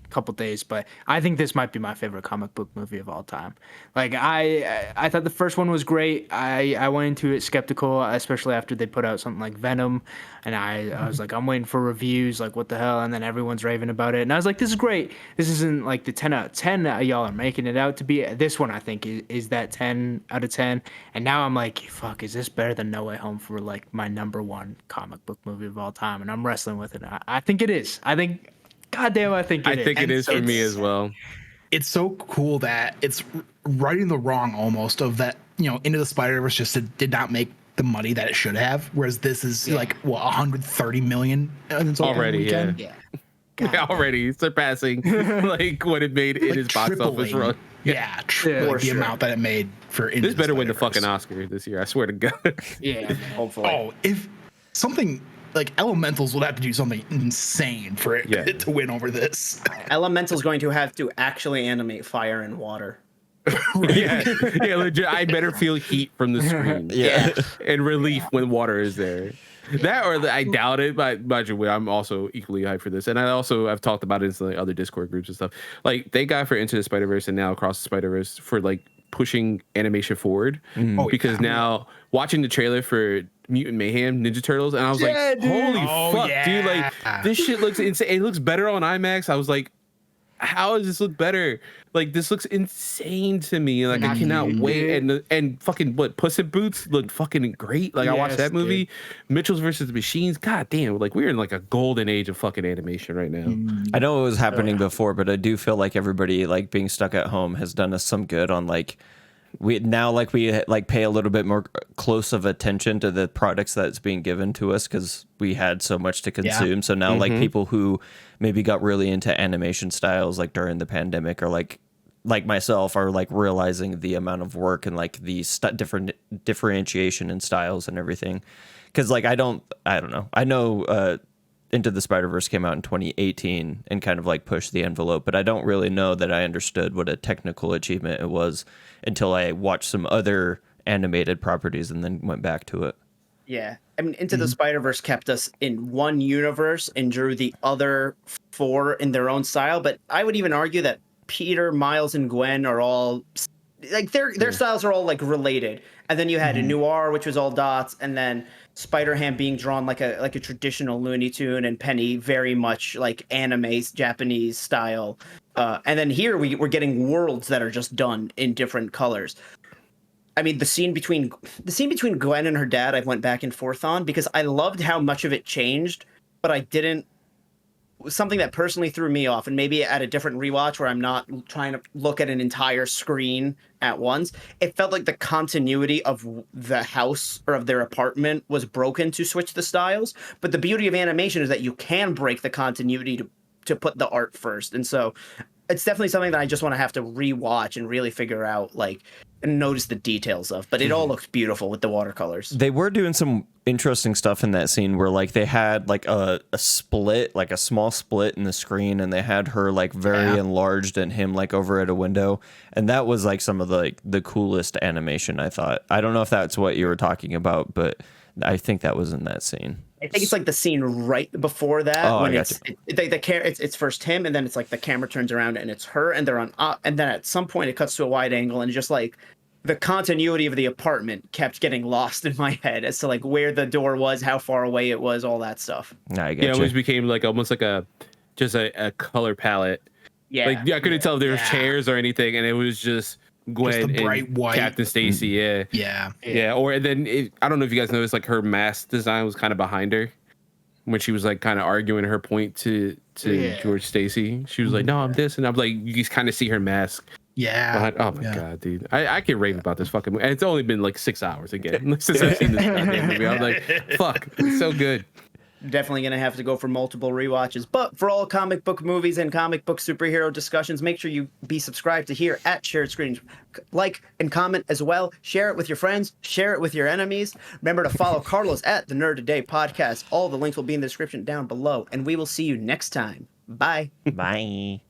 couple days, but I think this might be my favorite comic book movie of all time. Like I thought the first one was great. I went into it skeptical, especially after they put out something like Venom, and I was like, I'm waiting for reviews, like what the hell, and then everyone's raving about it, and I was like, this is great. This isn't like the 10 out of 10 that y'all are making it out to be. This one I think is that 10 out of 10, and now I'm like, fuck, is this better than No Way Home for like my number one comic book movie of all time? And I'm wrestling with it. I think it is. Goddamn, I think it is for me as well. It's so cool that it's righting the wrong almost of that, Into the Spider-Verse just did not make the money that it should have, whereas this is like 130 million already. Yeah. Already surpassing like what it made in his box office run. Yeah, the amount that it made for Into this better win the fucking Oscar this year. I swear to God. Yeah, hopefully. Oh, if something like Elementals would have to do something insane for it to win over this. Elemental's going to have to actually animate fire and water. Yeah, legit. I better feel heat from the screen. And relief when water is there. That or I doubt it, but by the way, I'm also equally hyped for this. And I've talked about it in some other Discord groups and stuff. Like, thank God for Into the Spider-Verse and now Across the Spider-Verse for like pushing animation forward. Because now watching the trailer for Mutant Mayhem Ninja Turtles, and I was like, holy fuck, dude, like this shit looks insane. It looks better on IMAX. I was like, how does this look better? Like, this looks insane to me. Like, I cannot wait. And fucking Puss in Boots looked fucking great. Like, I watched that movie. Mitchell's versus the Machines. God damn, like we're in like a golden age of fucking animation right now. I know it was happening before, but I do feel like everybody like being stuck at home has done us some good on like we pay a little bit more close of attention to the products that's being given to us because we had so much to consume. So now like people who maybe got really into animation styles like during the pandemic or like myself are like realizing the amount of work and like the different differentiation in styles and everything. Because like I don't know. I know Into the Spider-Verse came out in 2018 and kind of like pushed the envelope, but I don't really know that I understood what a technical achievement it was until I watched some other animated properties and then went back to it. Yeah. I mean, Into the Spider-Verse kept us in one universe and drew the other four in their own style. But I would even argue that Peter, Miles, and Gwen are all like their styles are all like related. And then you had a Noir, which was all dots, and then Spider-Ham being drawn like a traditional Looney Tune, and Penny very much like anime Japanese style. And then here we're getting worlds that are just done in different colors. I mean, the scene between Gwen and her dad, I went back and forth on because I loved how much of it changed, but I didn't. Something that personally threw me off, and maybe at a different rewatch where I'm not trying to look at an entire screen at once, it felt like the continuity of the house or of their apartment was broken to switch the styles. But the beauty of animation is that you can break the continuity to put the art first. And so it's definitely something that I just want to have to rewatch and really figure out, like, and notice the details of. But it all looks beautiful with the watercolors. They were doing some interesting stuff in that scene where like they had like a split, like a small split in the screen, and they had her like very enlarged and him like over at a window, and that was like some of the coolest animation, I thought. I don't know if that's what you were talking about, but I think that was in that scene. I think it's like the scene right before that when it's first him, and then it's like the camera turns around and it's her, and they're on and then at some point it cuts to a wide angle, and just like the continuity of the apartment kept getting lost in my head as to like where the door was, how far away it was, all that stuff. I get it always became like almost like a color palette. Yeah, like I couldn't tell if there was chairs or anything, and it was just Gwen the bright and white. Captain Stacy. Yeah. Or then I don't know if you guys noticed, like her mask design was kind of behind her when she was like kind of arguing her point to George Stacy. She was like, "No, I'm this," and I'm like, you just kind of see her mask. Yeah. Oh my god, dude! I can rave about this fucking movie. And it's only been like 6 hours again since I've seen this goddamn movie. I'm like, fuck, it's so good. Definitely gonna have to go for multiple rewatches. But for all comic book movies and comic book superhero discussions, make sure you be subscribed to here at Shared Screens. Like and comment as well. Share it with your friends. Share it with your enemies. Remember to follow Carlos at the Nerd Today Podcast. All the links will be in the description down below. And we will see you next time. Bye. Bye.